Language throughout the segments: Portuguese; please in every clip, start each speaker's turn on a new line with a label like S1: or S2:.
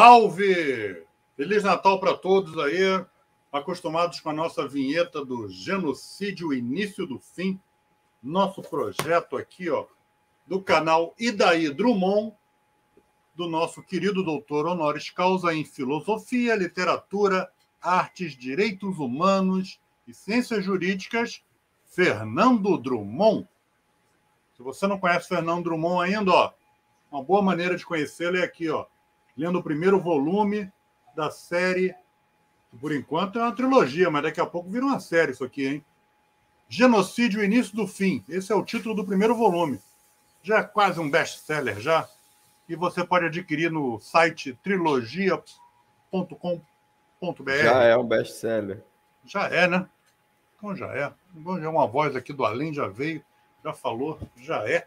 S1: Salve! Feliz Natal para todos aí, acostumados com a nossa vinheta do Genocídio, Início do Fim, nosso projeto aqui, ó, do canal Idaí Drummond, do nosso querido doutor honoris causa em Filosofia, Literatura, Artes, Direitos Humanos e Ciências Jurídicas, Fernando Drummond. Se você não conhece Fernando Drummond ainda, ó, uma boa maneira de conhecê-lo é aqui, ó, lendo o primeiro volume da série, por enquanto é uma trilogia, mas daqui a pouco vira uma série isso aqui, hein? Genocídio, Início do Fim. Esse é o título do primeiro volume. Já é quase um best-seller, já. E você pode adquirir no site trilogia.com.br.
S2: Já é um best-seller.
S1: Já é, né? Então já é. Já uma voz aqui do além já veio, já falou, já é.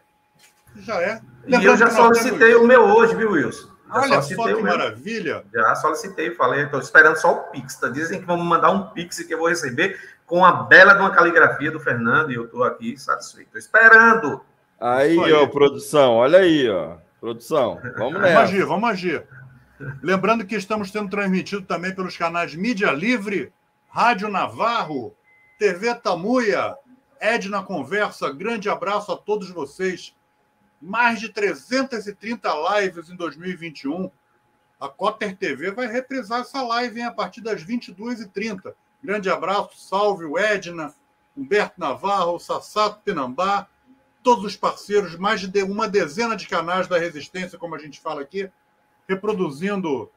S1: Já é.
S3: E eu já solicitei o meu hoje, viu, Wilson?
S1: Olha só que maravilha.
S3: Já solicitei, falei, estou esperando só o Pix. Tá? Dizem que vão me mandar um Pix que eu vou receber com a bela de uma caligrafia do Fernando e eu estou aqui satisfeito. Estou esperando.
S2: Aí, ó, produção, olha aí, ó. Produção, vamos nessa.
S1: Vamos agir. Lembrando que estamos sendo transmitido também pelos canais Mídia Livre, Rádio Navarro, TV Tamuia, Edna Conversa. Grande abraço a todos vocês. Mais de 330 lives em 2021. A Cotter TV vai reprisar essa live a partir das 22h30. Grande abraço, salve o Edna, Humberto Navarro, Sassato Pinambá, todos os parceiros, mais de uma dezena de canais da Resistência, como a gente fala aqui, reproduzindo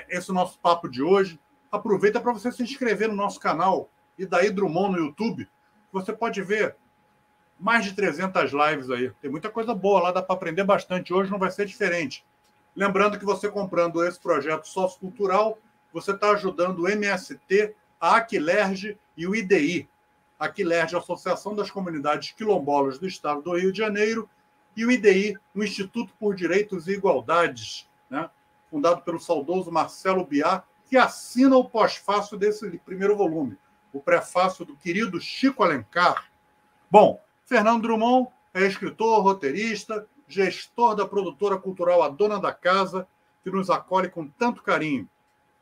S1: esse nosso papo de hoje. Aproveita para você se inscrever no nosso canal Idaí Drummond no YouTube. Você pode ver mais de 300 lives aí. Tem muita coisa boa lá, dá para aprender bastante. Hoje não vai ser diferente. Lembrando que você comprando esse projeto sociocultural, você está ajudando o MST, a Aquilerge e o IDI. A Aquilerge, a Associação das Comunidades Quilombolas do Estado do Rio de Janeiro, e o IDI, o Instituto por Direitos e Igualdades, né? Fundado pelo saudoso Marcelo Biá, que assina o pós-fácil desse primeiro volume, o prefácio do querido Chico Alencar. Bom, Fernando Drummond é escritor, roteirista, gestor da produtora cultural A Dona da Casa, que nos acolhe com tanto carinho.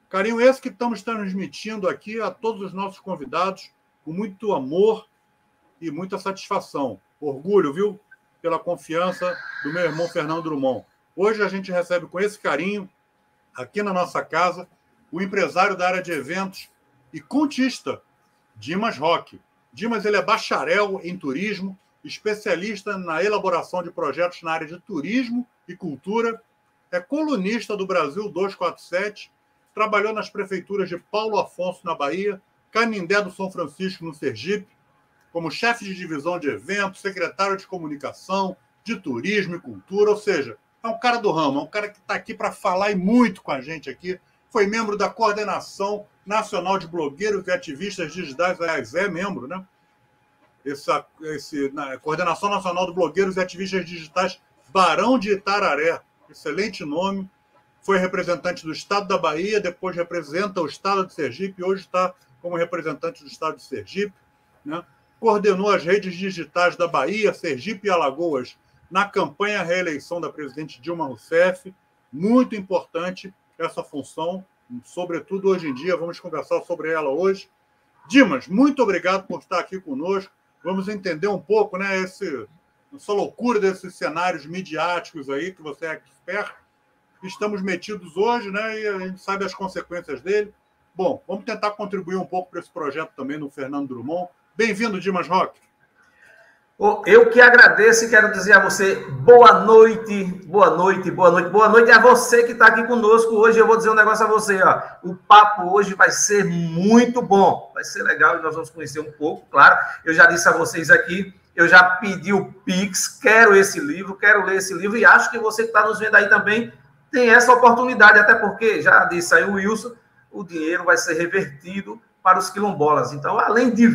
S1: Carinho esse que estamos transmitindo aqui a todos os nossos convidados, com muito amor e muita satisfação. Orgulho, viu? Pela confiança do meu irmão Fernando Drummond. Hoje a gente recebe com esse carinho, aqui na nossa casa, o empresário da área de eventos e contista, Dimas Roque. Dimas, ele é bacharel em turismo, especialista na elaboração de projetos na área de turismo e cultura, é colunista do Brasil 247, trabalhou nas prefeituras de Paulo Afonso, na Bahia, Canindé do São Francisco, no Sergipe, como chefe de divisão de eventos, secretário de comunicação, de turismo e cultura, ou seja, é um cara do ramo, é um cara que está aqui para falar e muito com a gente aqui. Foi membro da Coordenação Nacional de Blogueiros e Ativistas Digitais, aliás, é membro, né? Na Coordenação Nacional de Blogueiros e Ativistas Digitais, Barão de Itararé, excelente nome. Foi representante do Estado da Bahia, depois representa o Estado de Sergipe, e hoje está como representante do Estado de Sergipe, né? Coordenou as redes digitais da Bahia, Sergipe e Alagoas na campanha à reeleição da presidente Dilma Rousseff. Muito importante essa função, sobretudo hoje em dia. Vamos conversar sobre ela hoje. Dimas, muito obrigado por estar aqui conosco. Vamos entender um pouco, né, essa loucura desses cenários midiáticos aí, que você é expert. Estamos metidos hoje, né, e a gente sabe as consequências dele. Bom, vamos tentar contribuir um pouco para esse projeto também no Fernando Drummond. Bem-vindo, Dimas Roque.
S3: Eu que agradeço e quero dizer a você boa noite, boa noite, boa noite, boa noite a você que está aqui conosco hoje. Eu vou dizer um negócio a você, ó. O papo hoje vai ser muito bom, vai ser legal e nós vamos conhecer um pouco, claro. Eu já disse a vocês aqui, eu já pedi o Pix, quero esse livro, quero ler esse livro e acho que você que está nos vendo aí também tem essa oportunidade, até porque, já disse aí o Wilson, o dinheiro vai ser revertido para os quilombolas. Então, além de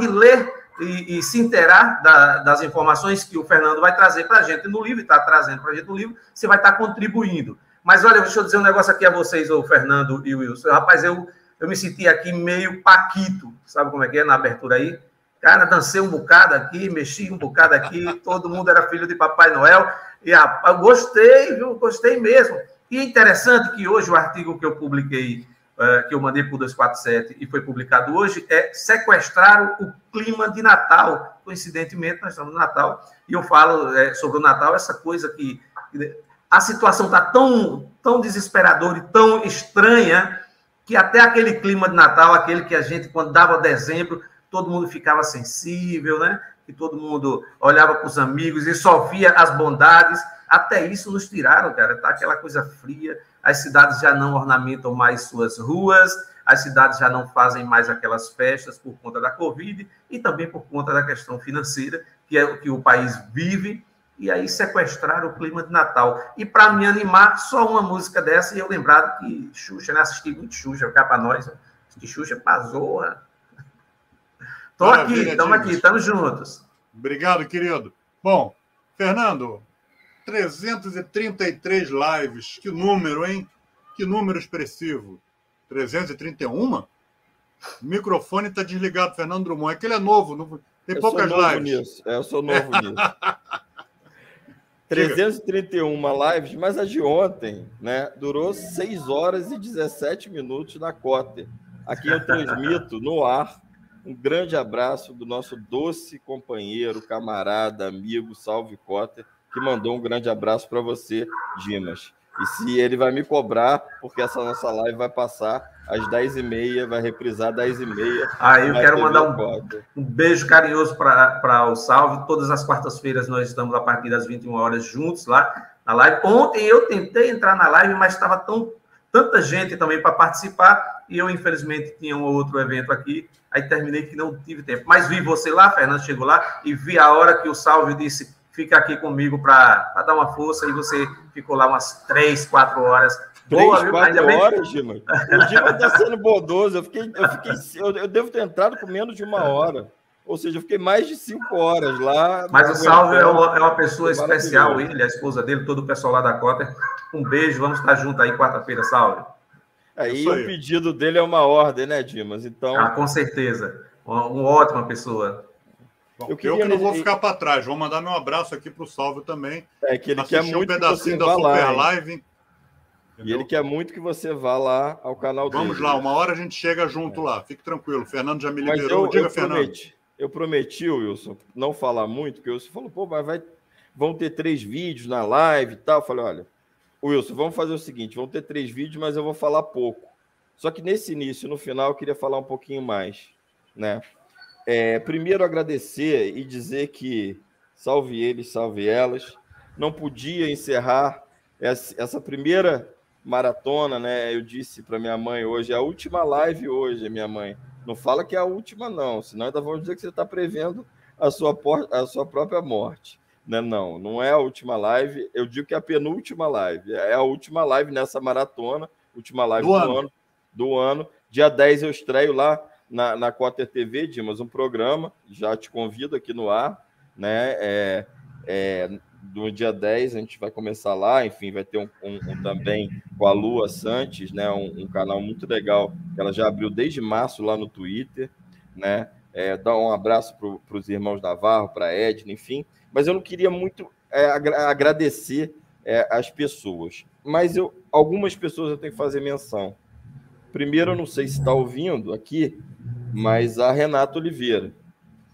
S3: ler e se inteirar das informações que o Fernando vai trazer para a gente no livro, e está trazendo para a gente no livro, você vai estar contribuindo. Mas, olha, deixa eu dizer um negócio aqui a vocês, o Fernando e o Wilson. Rapaz, eu me senti aqui meio paquito, sabe como é que é na abertura aí? Cara, dancei um bocado aqui, mexi um bocado aqui, todo mundo era filho de Papai Noel. E eu gostei, viu? Gostei mesmo. E é interessante que hoje o artigo que eu publiquei, que eu mandei para o 247 e foi publicado hoje, é sequestrar o clima de Natal. Coincidentemente, nós estamos no Natal, e eu falo sobre o Natal, essa coisa que a situação está tão desesperadora e tão estranha, que até aquele clima de Natal, aquele que a gente, quando dava dezembro, todo mundo ficava sensível, né? Que todo mundo olhava para os amigos e só via as bondades. Até isso nos tiraram, cara. Tá aquela coisa fria. As cidades já não ornamentam mais suas ruas, as cidades já não fazem mais aquelas festas por conta da Covid e também por conta da questão financeira, que é o que o país vive. E aí sequestraram o clima de Natal. E para me animar, só uma música dessa, e eu lembrado que Xuxa, né? Assisti muito Xuxa, cá para nós. Né? Assisti Xuxa pra zorra. Estamos aqui, estamos juntos.
S1: Obrigado, querido. Bom, Fernando, 333 lives. Que número, hein? Que número expressivo. 331? O microfone está desligado, Fernando Drummond. É que ele é novo, tem poucas lives.
S2: Eu sou novo nisso. 331 lives, mas a de ontem, né, durou 6 horas e 17 minutos na Cotter. Aqui eu transmito no ar um grande abraço do nosso doce companheiro, camarada, amigo, Salve Cotter, que mandou um grande abraço para você, Dimas. E se ele vai me cobrar, porque essa nossa live vai passar às 10h30, vai reprisar 10h30.
S3: Eu quero mandar um beijo carinhoso para o Salve. Todas as quartas-feiras nós estamos a partir das 21 horas juntos lá na live. Ontem eu tentei entrar na live, mas estava tanta gente também para participar e eu, infelizmente, tinha um outro evento aqui. Aí terminei que não tive tempo. Mas vi você lá, Fernando chegou lá, e vi a hora que o Salve disse: fica aqui comigo para dar uma força, e você ficou lá umas 3, 4 horas.
S2: 3, 4 horas, Dimas? O Dimas está sendo bondoso. Eu devo ter entrado com menos de 1 hora. Ou seja, eu fiquei mais de 5 horas lá.
S3: Mas o Salve é uma pessoa especial, ele, a esposa dele, todo o pessoal lá da Cotter. Um beijo, vamos estar juntos aí quarta-feira, Salve.
S2: Aí o pedido dele é uma ordem, né, Dimas? Então...
S3: com certeza. Uma ótima pessoa.
S1: Bom, eu que não vou ficar para trás. Vou mandar meu abraço aqui para o Salve também.
S2: Que ele quer muito
S1: um pedacinho da Super Live.
S2: E ele quer muito que você vá lá ao canal dele.
S1: Vamos lá, uma hora a gente chega junto lá. Fique tranquilo. O Fernando já me liberou. Diga, Fernando.
S2: Eu prometi, Wilson, não falar muito, porque o Wilson falou, mas vão ter 3 vídeos na live e tal. Eu falei, olha, Wilson, vamos fazer o seguinte, vão ter 3 vídeos, mas eu vou falar pouco. Só que nesse início, no final, eu queria falar um pouquinho mais, né? Primeiro, agradecer e dizer que salve eles, salve elas. Não podia encerrar essa primeira maratona, né? Eu disse para minha mãe hoje, é a última live hoje, minha mãe. Não fala que é a última, não, senão ainda vão dizer que você está prevendo a sua própria morte. Não é a última live, eu digo que é a penúltima live, é a última live nessa maratona, última live do ano. Dia 10 eu estreio lá na Cotter TV, Dimas, um programa, já te convido aqui no ar, né? No dia 10 a gente vai começar lá, enfim, vai ter um também com a Lua Santos, né? Um canal muito legal, que ela já abriu desde março lá no Twitter, né? Dar um abraço para os irmãos Navarro, para a Edna, enfim. Mas eu não queria muito agradecer as pessoas, mas algumas pessoas eu tenho que fazer menção. Primeiro, eu não sei se está ouvindo aqui, mas a Renata Oliveira,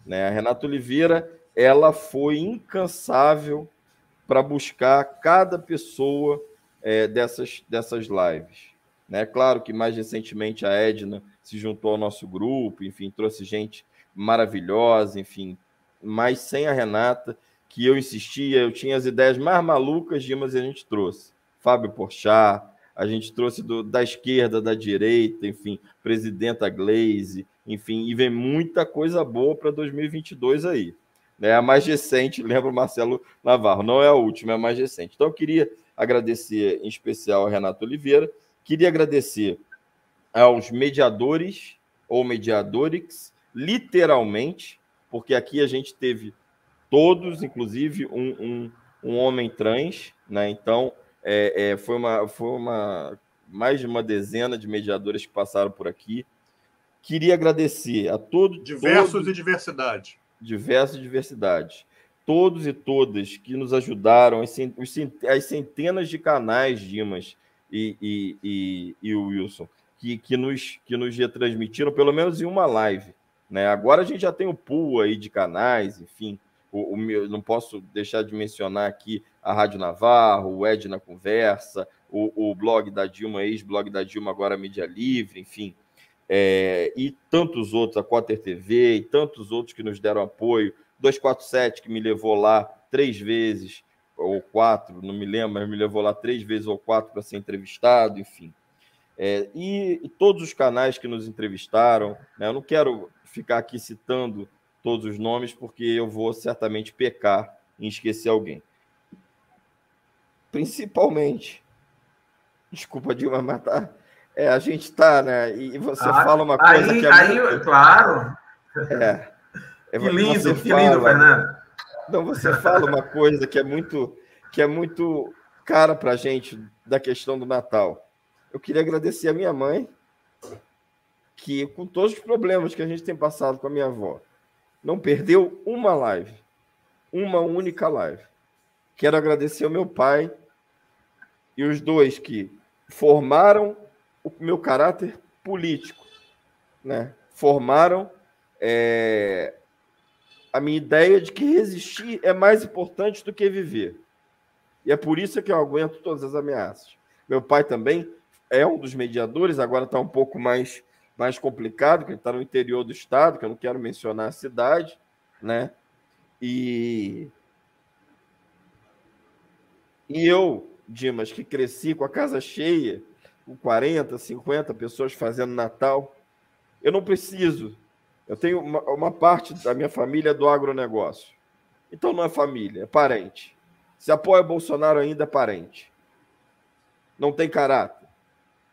S2: né? A Renata Oliveira, ela foi incansável para buscar cada pessoa dessas lives, né? Claro que mais recentemente a Edna se juntou ao nosso grupo, enfim, trouxe gente maravilhosa, enfim, mas sem a Renata, que eu insistia, eu tinha as ideias mais malucas, mas a gente trouxe Fábio Porchat, a gente trouxe da esquerda, da direita, enfim, presidenta Gleisi, enfim, e vem muita coisa boa para 2022 aí. Né? A mais recente, lembra o Marcelo Navarro, não é a última, é a mais recente. Então, eu queria agradecer em especial a Renata Oliveira, queria agradecer aos mediadores ou mediadores, literalmente, porque aqui a gente teve todos, inclusive um homem trans, né? Então, foi mais de uma dezena de mediadores que passaram por aqui. Queria agradecer a todos...
S1: Diversos e diversidade.
S2: Diversos e diversidade. Todos e todas que nos ajudaram, as centenas de canais, Dimas, e o Wilson, que nos retransmitiram, pelo menos em uma live, né? Agora a gente já tem o pool aí de canais, enfim. Não posso deixar de mencionar aqui a Rádio Navarro, o Ed na Conversa, o blog da Dilma, ex-blog da Dilma, agora Mídia Livre, enfim. E tantos outros, a Quater TV, e tantos outros que nos deram apoio. 247, que me levou lá 3 vezes, ou 4, não me lembro, mas me levou lá 3 vezes ou 4 para ser entrevistado, enfim. E todos os canais que nos entrevistaram, né? Eu não quero ficar aqui citando todos os nomes, porque eu vou certamente pecar em esquecer alguém. Principalmente, desculpa, Dilma, mas a gente está, né? E você fala uma coisa que é muito...
S3: Claro. Que lindo, Fernando.
S2: Não, você fala uma coisa que é muito cara para a gente da questão do Natal. Eu queria agradecer a minha mãe, que com todos os problemas que a gente tem passado com a minha avó, não perdeu uma live, uma única live. Quero agradecer ao meu pai e os dois que formaram o meu caráter político, né? Formaram a minha ideia de que resistir é mais importante do que viver. E é por isso que eu aguento todas as ameaças. Meu pai também é um dos mediadores, agora está um pouco mais complicado, porque ele está no interior do estado, que eu não quero mencionar a cidade, né? E eu, Dimas, que cresci com a casa cheia, com 40, 50 pessoas fazendo Natal, eu não preciso. Eu tenho uma parte da minha família do agronegócio. Então não é família, é parente. Se apoia Bolsonaro ainda é parente. Não tem caráter.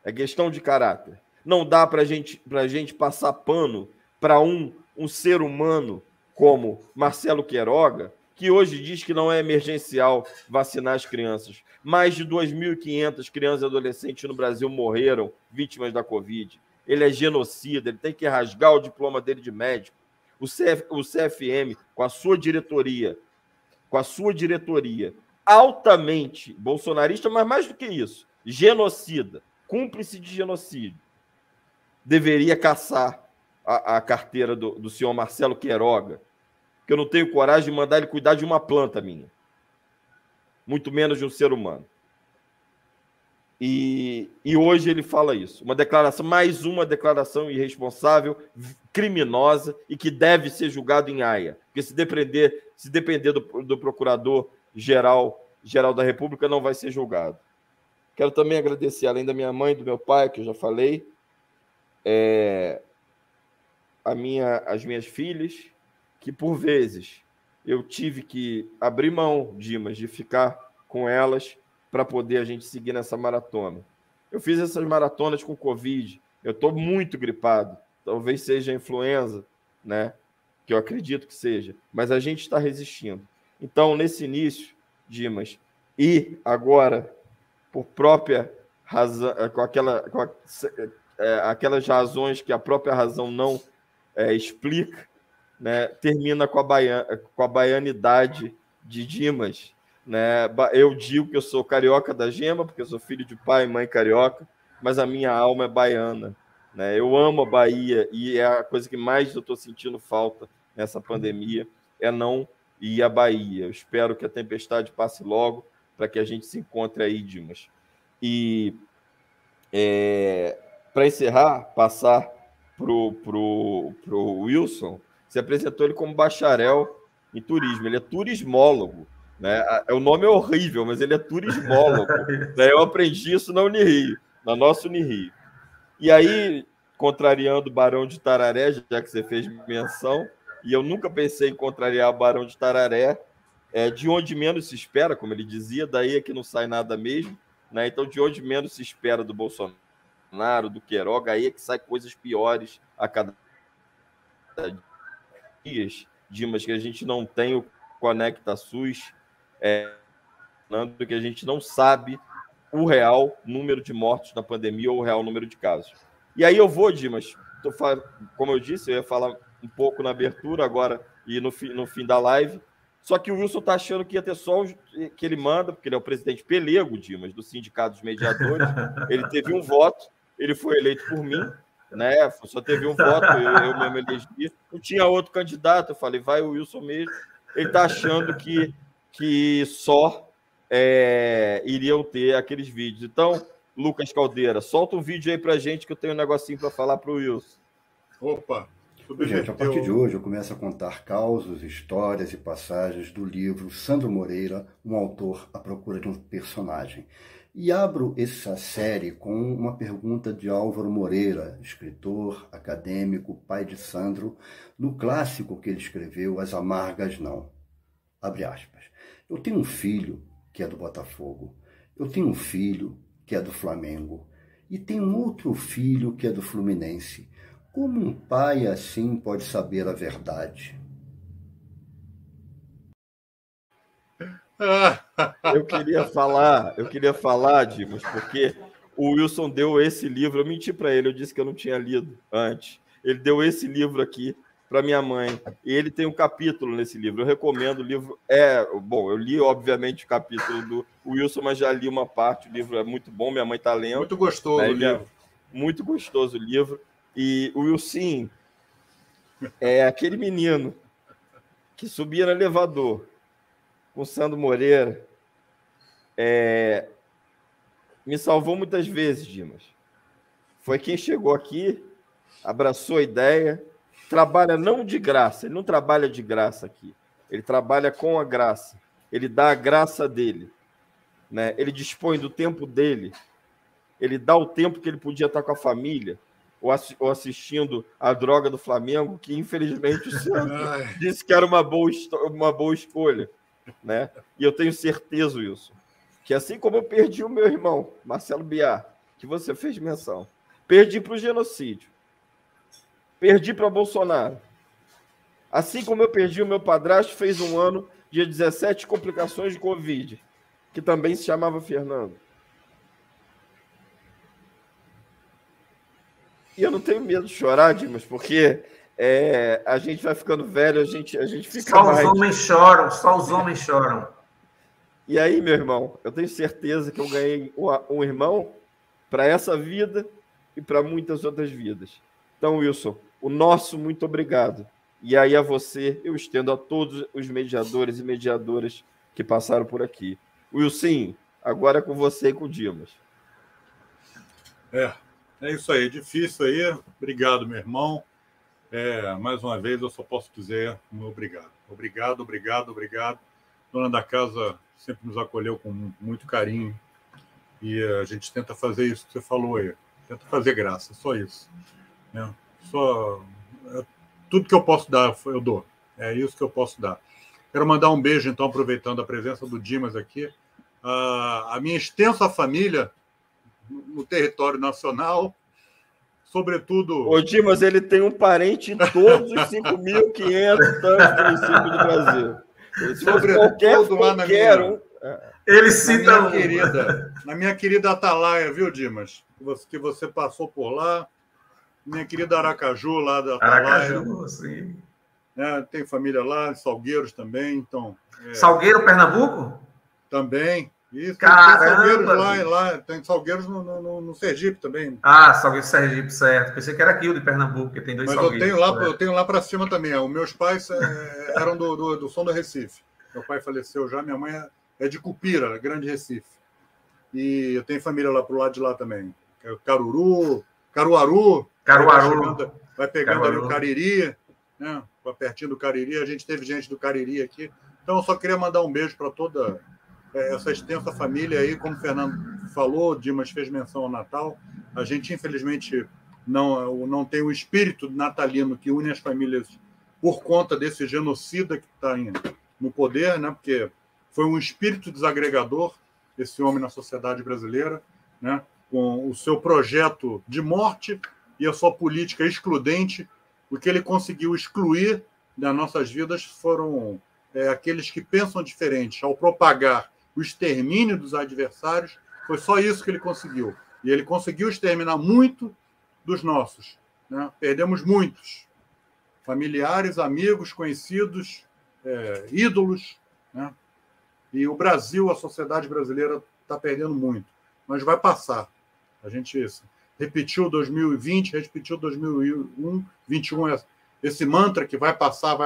S2: É questão de caráter. Não dá para a gente passar pano para um ser humano como Marcelo Queiroga, que hoje diz que não é emergencial vacinar as crianças. Mais de 2.500 crianças e adolescentes no Brasil morreram vítimas da Covid. Ele é genocida, ele tem que rasgar o diploma dele de médico. O CFM, com a sua diretoria, altamente bolsonarista, mas mais do que isso, genocida, cúmplice de genocídio, deveria caçar a carteira do senhor Marcelo Queiroga, que eu não tenho coragem de mandar ele cuidar de uma planta minha, muito menos de um ser humano. E hoje ele fala isso, mais uma declaração irresponsável, criminosa e que deve ser julgado em Haia, porque se depender do procurador-geral da República, não vai ser julgado. Quero também agradecer, além da minha mãe e do meu pai, que eu já falei, as minhas filhas, que por vezes eu tive que abrir mão, Dimas, de ficar com elas para poder a gente seguir nessa maratona. Eu fiz essas maratonas com Covid, eu estou muito gripado, talvez seja influenza, né? Que eu acredito que seja, mas a gente está resistindo. Então, nesse início, Dimas, e agora, por própria razão, aquelas razões que a própria razão não explica, né? Termina com a baianidade de Dimas. Né? Eu digo que eu sou carioca da gema, porque eu sou filho de pai e mãe carioca, mas a minha alma é baiana. Né? Eu amo a Bahia e é a coisa que mais eu estou sentindo falta nessa pandemia, é não ir à Bahia. Eu espero que a tempestade passe logo para que a gente se encontre aí, Dimas. E para encerrar, passar pro Wilson, você apresentou ele como bacharel em turismo, ele é turismólogo. Né? O nome é horrível, mas ele é turismólogo. Né? Eu aprendi isso na Unirio, na nossa Unirio. E aí, contrariando o Barão de Tararé, já que você fez menção, e eu nunca pensei em contrariar o Barão de Tararé, de onde menos se espera, como ele dizia, daí é que não sai nada mesmo. Né? Então, de onde menos se espera do Bolsonaro, do Queiroga, aí é que sai coisas piores a cada dia. Dimas, que a gente não tem o Conecta SUS, que a gente não sabe o real número de mortos na pandemia ou o real número de casos. E aí eu vou, Dimas, como eu disse, eu ia falar um pouco na abertura agora e no fim da live, Só que o Wilson está achando que ia ter só os que ele manda, porque ele é o presidente pelego, Dimas, do Sindicato dos Mediadores. Ele teve um voto, ele foi eleito por mim, né? Só teve um voto, eu mesmo elegi. Não tinha outro candidato, eu falei, vai o Wilson mesmo. Ele está achando que só iriam ter aqueles vídeos. Então, Lucas Caldeira, solta um vídeo aí pra gente que eu tenho um negocinho para falar pro Wilson.
S1: Opa!
S4: Gente, a partir de hoje eu começo a contar causos, histórias e passagens do livro Sandro Moreira, um autor à procura de um personagem. E abro essa série com uma pergunta de Álvaro Moreira, escritor, acadêmico, pai de Sandro, no clássico que ele escreveu, As Amargas Não. Abre aspas. Eu tenho um filho que é do Botafogo. Eu tenho um filho que é do Flamengo. E tenho um outro filho que é do Fluminense. Como um pai assim pode saber a verdade?
S2: Eu queria falar, Dimas, porque o Wilson deu esse livro, eu menti para ele, eu disse que eu não tinha lido antes. Ele deu esse livro aqui para minha mãe, e ele tem um capítulo nesse livro, eu recomendo o livro. Bom, eu li, obviamente, o capítulo do Wilson, mas já li uma parte, o livro é muito bom, minha mãe está lendo.
S1: Muito gostoso o livro.
S2: Muito gostoso o livro. E o Wilson é aquele menino que subia no elevador com o Sandro Moreira. Me salvou muitas vezes, Dimas. Foi quem chegou aqui, abraçou a ideia, trabalha não de graça, ele não trabalha de graça aqui, ele trabalha com a graça, ele dá a graça dele, né? Ele dispõe do tempo dele, ele dá o tempo que ele podia estar com a família, ou assistindo a droga do Flamengo, que infelizmente o Sandro disse que era uma boa escolha, né? E eu tenho certeza, Wilson, que assim como eu perdi o meu irmão, Marcelo Biar, que você fez menção, perdi para o genocídio, perdi para Bolsonaro, assim como eu perdi o meu padrasto, fez um ano de 17 complicações de Covid, que também se chamava Fernando. E eu não tenho medo de chorar, Dimas, porque a gente vai ficando velho, a gente fica
S3: só
S2: mais...
S3: Só os homens choram.
S2: E aí, meu irmão, eu tenho certeza que eu ganhei um irmão para essa vida e para muitas outras vidas. Então, Wilson, o nosso muito obrigado. E aí a você, eu estendo a todos os mediadores e mediadoras que passaram por aqui. Wilson, agora é com você e com o Dimas.
S1: É isso aí, difícil aí. Obrigado, meu irmão. Mais uma vez, eu só posso dizer um obrigado. Obrigado. Dona da casa sempre nos acolheu com muito carinho. E a gente tenta fazer isso que você falou aí. Tenta fazer graça, só isso. Né? Tudo que eu posso dar, eu dou. É isso que eu posso dar. Quero mandar um beijo, então, aproveitando a presença do Dimas aqui. A minha extensa família no território nacional, sobretudo...
S2: Ô, Dimas, ele tem um parente em todos os 5.500 tantos municípios do Brasil.
S1: Sobretudo lá na minha...
S3: Ele cita
S1: na minha querida Atalaia, viu, Dimas? Que você passou por lá. Minha querida Aracaju, lá da Atalaia.
S3: Aracaju, sim.
S1: Tem família lá, em Salgueiros também. Então,
S3: Salgueiro, Pernambuco?
S1: Também. Isso,
S3: Caramba!
S1: Tem Salgueiros no Sergipe também.
S3: Salgueiro Sergipe, certo. Pensei que era aqui o de Pernambuco, porque tem dois Salgueiros.
S1: Mas eu tenho lá para cima também. Os meus pais eram do Som do Recife. Meu pai faleceu já, minha mãe é de Cupira, Grande Recife. E eu tenho família lá pro lado de lá também. Caruaru. Vai pegando ali o Cariri, né? Pertinho do Cariri. A gente teve gente do Cariri aqui. Então, eu só queria mandar um beijo para toda essa extensa família aí. Como o Fernando falou, Dimas fez menção ao Natal. A gente, infelizmente, não tem o espírito natalino que une as famílias por conta desse genocida que está no poder, né? Porque foi um espírito desagregador, esse homem na sociedade brasileira, né? Com o seu projeto de morte e a sua política excludente. O que ele conseguiu excluir das nossas vidas foram aqueles que pensam diferente. Ao propagar o extermínio dos adversários, foi só isso que ele conseguiu. E ele conseguiu exterminar muito dos nossos, né? Perdemos muitos. Familiares, amigos, conhecidos, ídolos, né? E o Brasil, a sociedade brasileira está perdendo muito, mas vai passar. A gente repetiu 2020, repetiu 2021, 21, esse mantra que vai passar,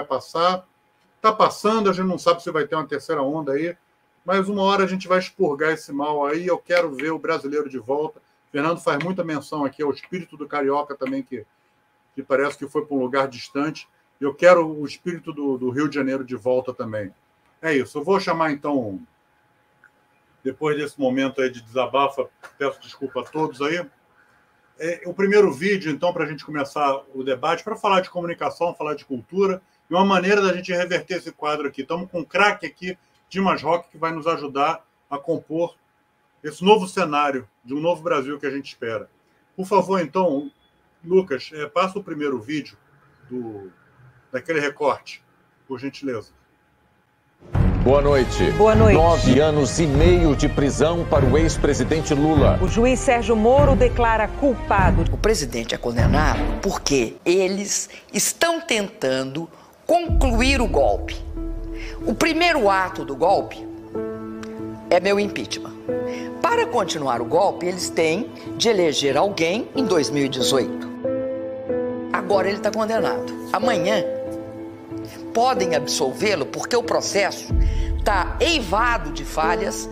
S1: está passando, a gente não sabe se vai ter uma terceira onda aí, mas uma hora a gente vai expurgar esse mal aí. Eu quero ver o brasileiro de volta. Fernando faz muita menção aqui ao espírito do carioca também, que parece que foi para um lugar distante. Eu quero o espírito do Rio de Janeiro de volta também. É isso. Eu vou chamar, então, depois desse momento aí de desabafo, peço desculpa a todos aí. O primeiro vídeo, então, para a gente começar o debate, para falar de comunicação, falar de cultura, e uma maneira da gente reverter esse quadro aqui. Estamos com um craque aqui, Dimas Roque, que vai nos ajudar a compor esse novo cenário de um novo Brasil que a gente espera. Por favor, então, Lucas, passa o primeiro vídeo daquele recorte, por gentileza.
S5: Boa noite.
S6: Boa noite.
S5: 9 anos e meio de prisão para o ex-presidente Lula.
S6: O juiz Sérgio Moro declara culpado.
S7: O presidente é condenado porque eles estão tentando concluir o golpe. O primeiro ato do golpe é meu impeachment. Para continuar o golpe, eles têm de eleger alguém em 2018. Agora ele está condenado. Amanhã podem absolvê-lo porque o processo está eivado de falhas.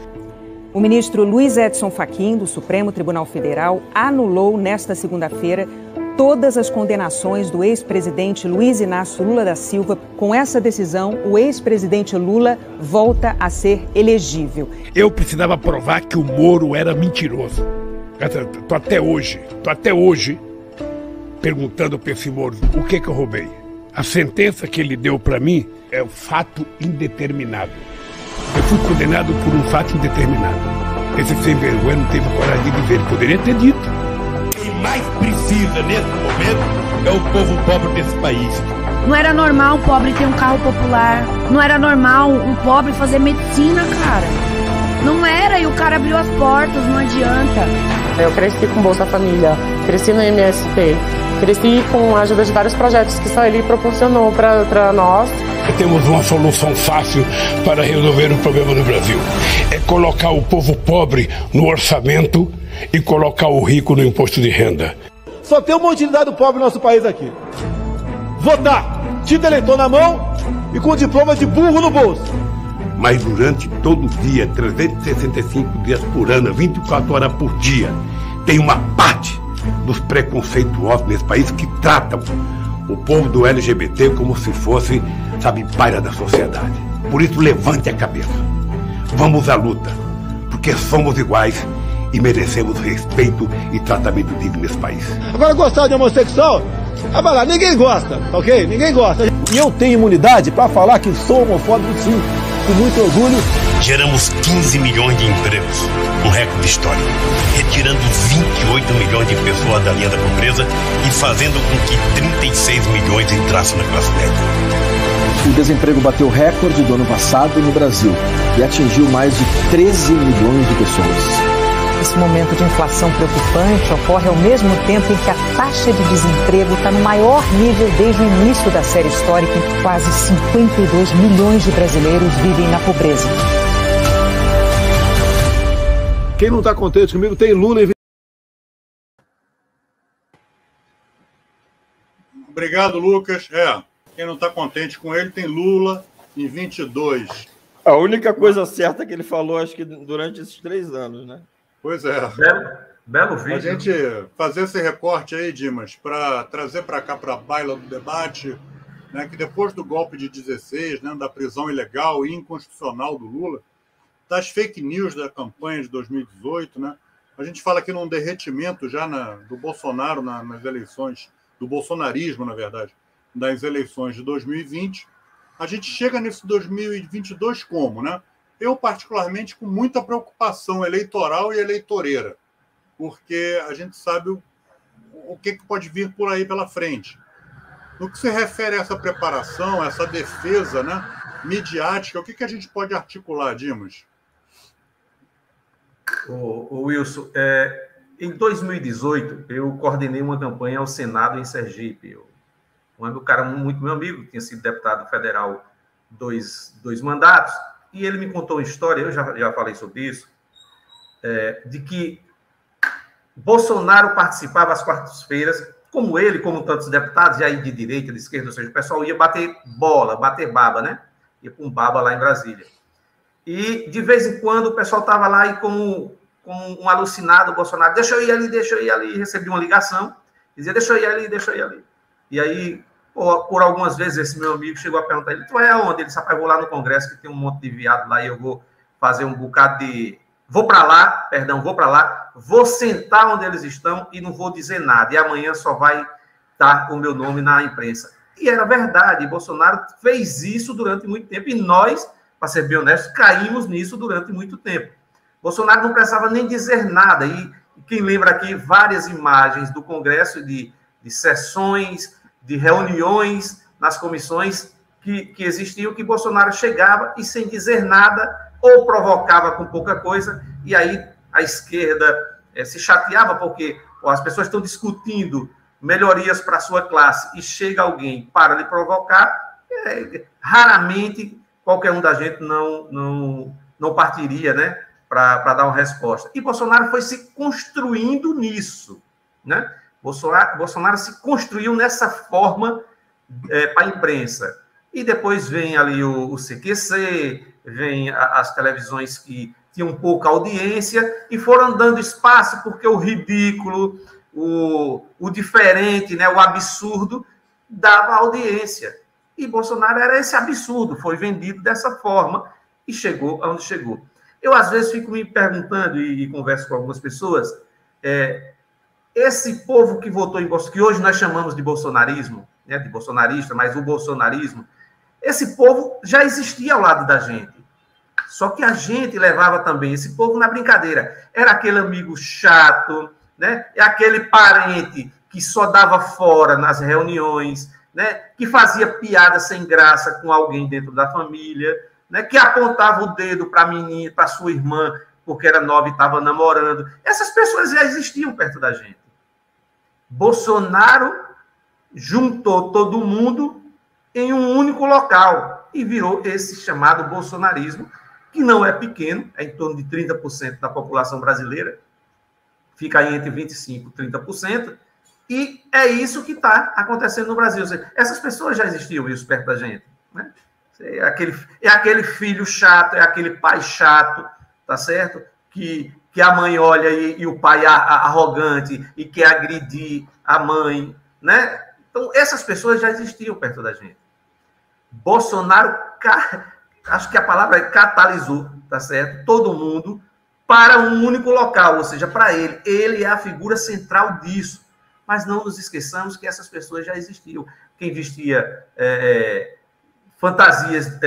S6: O ministro Luiz Edson Fachin, do Supremo Tribunal Federal, anulou nesta segunda-feira todas as condenações do ex-presidente Luiz Inácio Lula da Silva. Com essa decisão, o ex-presidente Lula volta a ser elegível.
S8: Eu precisava provar que o Moro era mentiroso. Tô até hoje perguntando para esse Moro o que eu roubei. A sentença que ele deu para mim é o fato indeterminado. Eu fui condenado por um fato indeterminado. Esse sem vergonha não teve coragem de dizer, ele poderia ter dito. Quem mais precisa nesse momento é o povo pobre desse país.
S9: Não era normal um pobre ter um carro popular. Não era normal um pobre fazer medicina, cara. Não era, e o cara abriu as portas, não adianta.
S10: Eu cresci com Bolsa Família, cresci no MST, cresci com a ajuda de vários projetos que só ele proporcionou para nós.
S8: Temos uma solução fácil para resolver o problema do Brasil. É colocar o povo pobre no orçamento e colocar o rico no imposto de renda.
S11: Só tem uma utilidade do pobre no nosso país aqui. Votar, título eleitor na mão e com diploma de burro no bolso.
S8: Mas durante todo o dia, 365 dias por ano, 24 horas por dia, tem uma parte dos preconceituosos nesse país que tratam o povo do LGBT como se fosse, sabe, paira da sociedade. Por isso, levante a cabeça. Vamos à luta, porque somos iguais e merecemos respeito e tratamento digno nesse país.
S11: Agora, gostar de homossexual, vai lá, ninguém gosta, ok? Ninguém gosta. E eu tenho imunidade para falar que sou homofóbico, sim, com muito orgulho.
S8: Geramos 15 milhões de empregos, um recorde histórico, retirando 28 milhões de pessoas da linha da pobreza e fazendo com que 36 milhões entrassem na classe média.
S12: O desemprego bateu recorde do ano passado no Brasil e atingiu mais de 13 milhões de pessoas.
S6: Esse momento de inflação preocupante ocorre ao mesmo tempo em que a taxa de desemprego está no maior nível desde o início da série histórica, em que quase 52 milhões de brasileiros vivem na pobreza.
S11: Quem não está contente comigo tem Lula em...
S1: Obrigado, Lucas. Quem não está contente com ele tem Lula em 22.
S2: A única coisa certa que ele falou, acho que durante esses 3 anos, né?
S1: Pois é.
S3: Belo vídeo.
S1: A gente fazer esse recorte aí, Dimas, para trazer para cá, para a baila do debate, né, que depois do golpe de 16, né, da prisão ilegal e inconstitucional do Lula, das fake news da campanha de 2018, né, a gente fala aqui num derretimento já do Bolsonaro nas eleições, do bolsonarismo, na verdade, das eleições de 2020. A gente chega nesse 2022 como, né? Eu, particularmente, com muita preocupação eleitoral e eleitoreira, porque a gente sabe o que pode vir por aí pela frente. No que se refere a essa preparação, essa defesa, né, midiática, o que a gente pode articular, Dimas?
S3: O Wilson, em 2018, eu coordenei uma campanha ao Senado em Sergipe. Um cara muito meu amigo, tinha sido deputado federal dois mandatos, e ele me contou uma história, eu já falei sobre isso, de que Bolsonaro participava às quartas-feiras, como ele, como tantos deputados, e aí de direita, de esquerda, ou seja, o pessoal ia bater bola, bater baba, né? Ia para um baba lá em Brasília. E, de vez em quando, o pessoal estava lá e, como um alucinado, o Bolsonaro, deixa eu ir ali, recebia uma ligação, dizia, deixa eu ir ali. E aí, por algumas vezes, esse meu amigo chegou a perguntar, ele, tu vai aonde? Ele disse, rapaz, vou lá no Congresso, que tem um monte de viado lá, e eu vou fazer um bocado de... Vou para lá, vou sentar onde eles estão e não vou dizer nada. E amanhã só vai estar o meu nome na imprensa. E era verdade, Bolsonaro fez isso durante muito tempo, e nós, para ser bem honesto, caímos nisso durante muito tempo. Bolsonaro não precisava nem dizer nada, e quem lembra aqui várias imagens do Congresso, de sessões, de reuniões nas comissões que existiam, que Bolsonaro chegava e sem dizer nada, ou provocava com pouca coisa, e aí a esquerda se chateava, porque as pessoas estão discutindo melhorias para a sua classe, e chega alguém para lhe provocar, raramente qualquer um da gente não partiria, né, para dar uma resposta. E Bolsonaro foi se construindo nisso, né? Bolsonaro se construiu nessa forma para a imprensa. E depois vem ali o CQC, vem as televisões que tinham pouca audiência e foram dando espaço porque o ridículo, o diferente, né, o absurdo, dava audiência. E Bolsonaro era esse absurdo, foi vendido dessa forma e chegou aonde chegou. Eu, às vezes, fico me perguntando e converso com algumas pessoas, esse povo que votou em Bolsonaro, que hoje nós chamamos de bolsonarismo, né, de bolsonarista, mas o bolsonarismo, esse povo já existia ao lado da gente. Só que a gente levava também esse povo na brincadeira. Era aquele amigo chato, né? É aquele parente que só dava fora nas reuniões, né? Que fazia piada sem graça com alguém dentro da família, né? Que apontava o dedo para a menina, para sua irmã, porque era nova e estava namorando. Essas pessoas já existiam perto da gente. Bolsonaro juntou todo mundo em um único local e virou esse chamado bolsonarismo, que não é pequeno, é em torno de 30% da população brasileira, fica aí entre 25% e 30%, e é isso que está acontecendo no Brasil. Ou seja, essas pessoas já existiam isso perto da gente, né? É aquele filho chato, é aquele pai chato, tá certo? Que a mãe olha e o pai arrogante e quer agredir a mãe, né? Então, essas pessoas já existiam perto da gente. Bolsonaro, acho que a palavra é catalisou, tá certo? Todo mundo para um único local, ou seja, para ele. Ele é a figura central disso. Mas não nos esqueçamos que essas pessoas já existiam. Quem vestia fantasias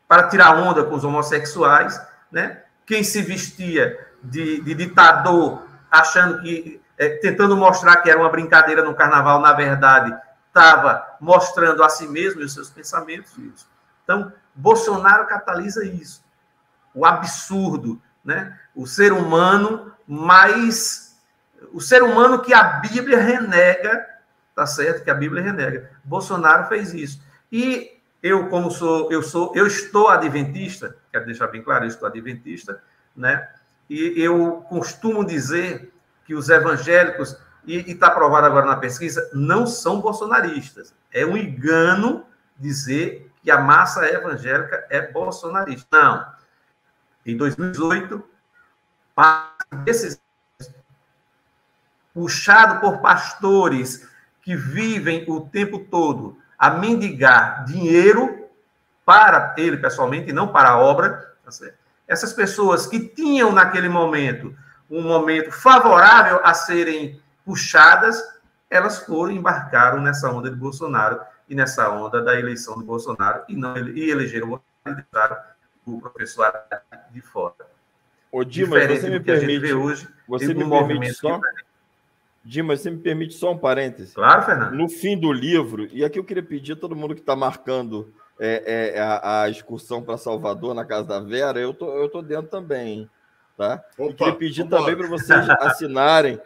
S3: para tirar onda com os homossexuais, né? Quem se vestia de ditador, achando que, tentando mostrar que era uma brincadeira no carnaval, na verdade, estava mostrando a si mesmo e os seus pensamentos. Isso. Então, Bolsonaro catalisa isso. O absurdo, né? O ser humano que a Bíblia renega, tá certo? Que a Bíblia renega. Bolsonaro fez isso. E eu estou adventista, quero deixar bem claro, eu estou adventista, né? E eu costumo dizer que os evangélicos, e está provado agora na pesquisa, não são bolsonaristas. É um engano dizer que a massa evangélica é bolsonarista. Não. Em 2018, puxado por pastores que vivem o tempo todo a mendigar dinheiro para ele pessoalmente, e não para a obra, tá certo? Essas pessoas que tinham naquele momento um momento favorável a serem puxadas, elas embarcaram nessa onda de Bolsonaro e nessa onda da eleição de Bolsonaro e elegeram o professor de fora.
S2: Ô, Dimas, você me permite
S3: hoje,
S2: Dimas, você me permite só um parêntese?
S3: Claro, Fernando.
S2: No fim do livro, e aqui eu queria pedir a todo mundo que está marcando a excursão para Salvador, na casa da Vera, eu tô dentro também, tá? Opa, eu queria pedir também para vocês assinarem,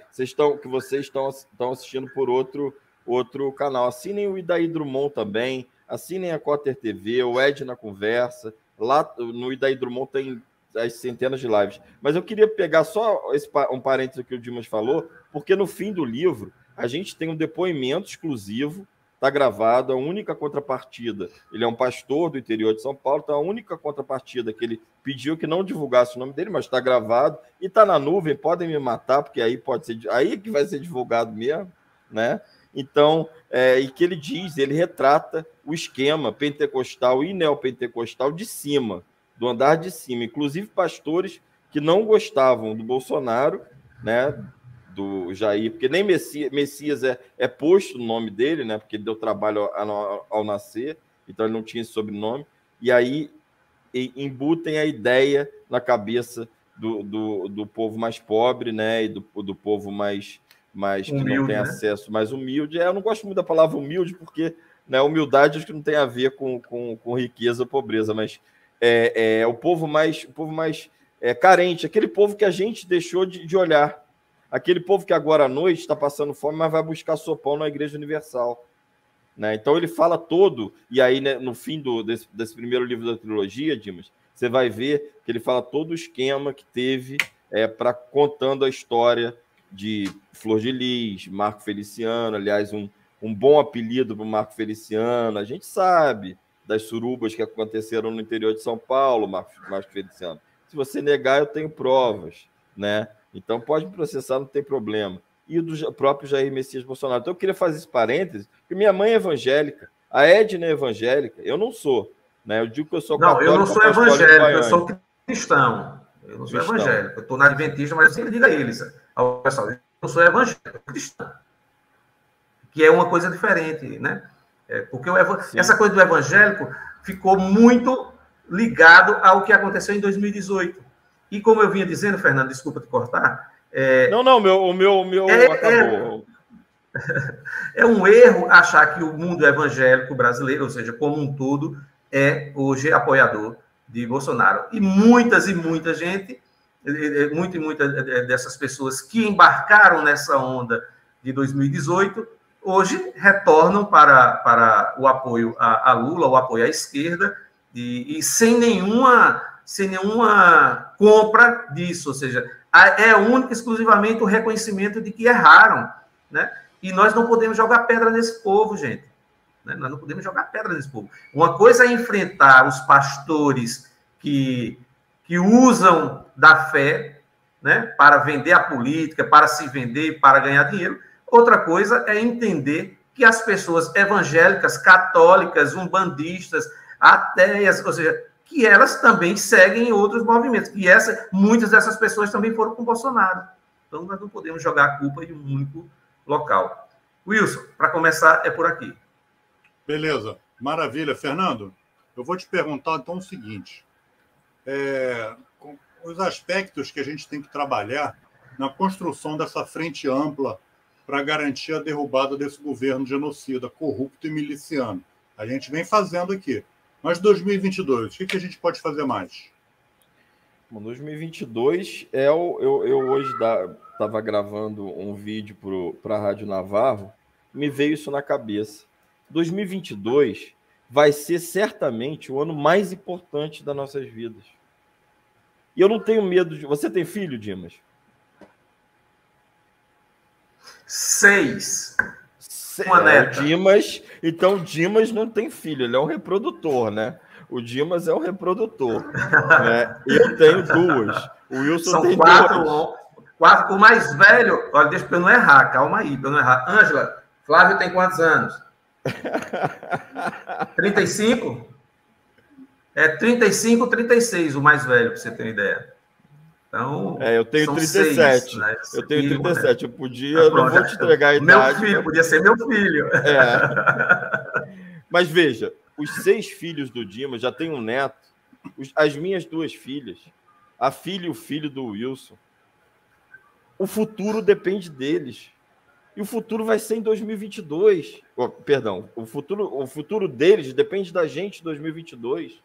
S2: que vocês estão assistindo por outro canal. Assinem o Idaí Drummond também, assinem a Cotter TV, o Ed na Conversa, lá no Idaí Drummond tem as centenas de lives. Mas eu queria pegar só um parênteses que o Dimas falou, porque no fim do livro a gente tem um depoimento exclusivo, está gravado, a única contrapartida, ele é um pastor do interior de São Paulo, então a única contrapartida que ele pediu que não divulgasse o nome dele, mas está gravado e está na nuvem, podem me matar, porque aí pode ser, aí que vai ser divulgado mesmo, né? Então, e que ele diz, ele retrata o esquema pentecostal e neopentecostal de cima, do andar de cima, inclusive pastores que não gostavam do Bolsonaro, né, do Jair, porque nem Messias é posto no nome dele, né, porque ele deu trabalho ao nascer, então ele não tinha esse sobrenome, e aí embutem a ideia na cabeça do povo mais pobre, né, e do povo mais que humilde, não tem acesso, mais humilde. Eu não gosto muito da palavra humilde, porque, né, humildade acho que não tem a ver com riqueza ou pobreza, mas o povo mais carente, aquele povo que a gente deixou de olhar, aquele povo que agora à noite está passando fome, mas vai buscar sopão na Igreja Universal, né? Então ele fala todo, e aí, né, no fim desse primeiro livro da trilogia, Dimas, você vai ver que ele fala todo o esquema que teve para contando a história de Flor de Lis, Marco Feliciano, aliás, um bom apelido para o Marco Feliciano, a gente sabe das surubas que aconteceram no interior de São Paulo, Marco Feliciano. Se você negar, eu tenho provas, né? Então pode me processar, não tem problema. E o do próprio Jair Messias Bolsonaro. Então eu queria fazer esse parêntese, porque minha mãe é evangélica, a Edna é evangélica, eu não sou, né? Eu digo que eu sou católico.
S3: Não, eu não sou evangélico, eu sou cristão. Eu não sou evangélico, eu estou na Adventista, mas eu sempre digo a eles, ao pessoal, eu não sou evangélico, eu sou cristão. Que é uma coisa diferente, né? Porque essa coisa do evangélico ficou muito ligado ao que aconteceu em 2018. E como eu vinha dizendo, Fernando, desculpa te cortar.
S2: Não, o meu acabou.
S3: É um erro achar que o mundo evangélico brasileiro, ou seja, como um todo, é hoje apoiador de Bolsonaro. E muita gente, muitas dessas pessoas que embarcaram nessa onda de 2018, hoje retornam para o apoio a Lula, o apoio à esquerda, e sem nenhuma compra disso, ou seja, é único exclusivamente o reconhecimento de que erraram, né? E nós não podemos jogar pedra nesse povo, gente. Né? Nós não podemos jogar pedra nesse povo. Uma coisa é enfrentar os pastores que usam da fé, né, para vender a política, para se vender, para ganhar dinheiro. Outra coisa é entender que as pessoas evangélicas, católicas, umbandistas, ateias, ou seja, que elas também seguem outros movimentos, que muitas dessas pessoas também foram com Bolsonaro. Então, nós não podemos jogar a culpa em um único local. Wilson, para começar, é por aqui.
S1: Beleza, maravilha. Fernando, eu vou te perguntar, então, o seguinte. Os aspectos que a gente tem que trabalhar na construção dessa frente ampla para garantir a derrubada desse governo genocida, corrupto e miliciano. A gente vem fazendo aqui. Mas 2022, o que a gente pode fazer mais?
S2: Bom, 2022 eu hoje estava gravando um vídeo para a Rádio Navarro, me veio isso na cabeça. 2022 vai ser certamente o ano mais importante das nossas vidas. E eu não tenho medo de... Você tem filho, Dimas?
S3: 6. Uma neta.
S2: Então, o Dimas não tem filho, ele é um reprodutor, né? O Dimas é um reprodutor. Né? Eu tenho 2. O Wilson
S3: São
S2: tem
S3: 4.
S2: 2.
S3: O mais velho, olha, deixa eu não errar, calma aí, para eu não errar. Ângela, Flávio tem quantos anos? 35? É 35, 36, o mais velho, para você ter uma ideia. Então,
S2: eu tenho 37. 6, né? Eu tenho 37. Eu podia, não vou te entregar a idade.
S3: Meu filho, podia ser meu filho.
S2: Mas veja, os 6 filhos do Dimas, já tem um neto, as minhas 2 filhas, a filha e o filho do Wilson. O futuro depende deles. E o futuro vai ser em 2022. Perdão, o futuro deles depende da gente em 2022.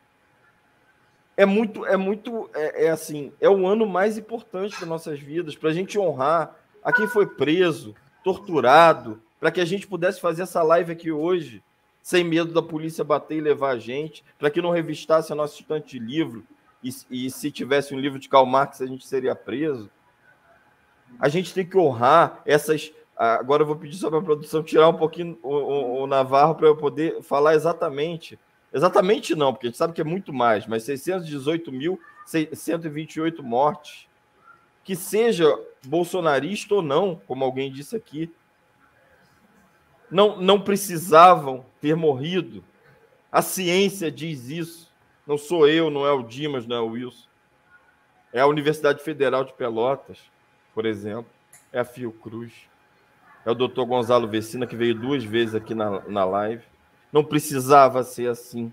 S2: É o ano mais importante das nossas vidas, para a gente honrar a quem foi preso, torturado, para que a gente pudesse fazer essa live aqui hoje. sem medo da polícia bater e levar a gente, para que não revistasse a nossa estante de livro, e se tivesse um livro de Karl Marx, a gente seria preso. A gente tem que honrar essas... Agora eu vou pedir só para a produção tirar um pouquinho o Navarro para eu poder falar exatamente. Exatamente não, porque a gente sabe que é muito mais, mas 618.128 mortes. Que seja bolsonarista ou não, como alguém disse aqui, não precisavam ter morrido. A ciência diz isso. Não sou eu, não é o Dimas, não é o Wilson. É a Universidade Federal de Pelotas, por exemplo. É a Fiocruz. É o Dr. Gonzalo Vecina, que veio 2 vezes aqui na live. Não precisava ser assim.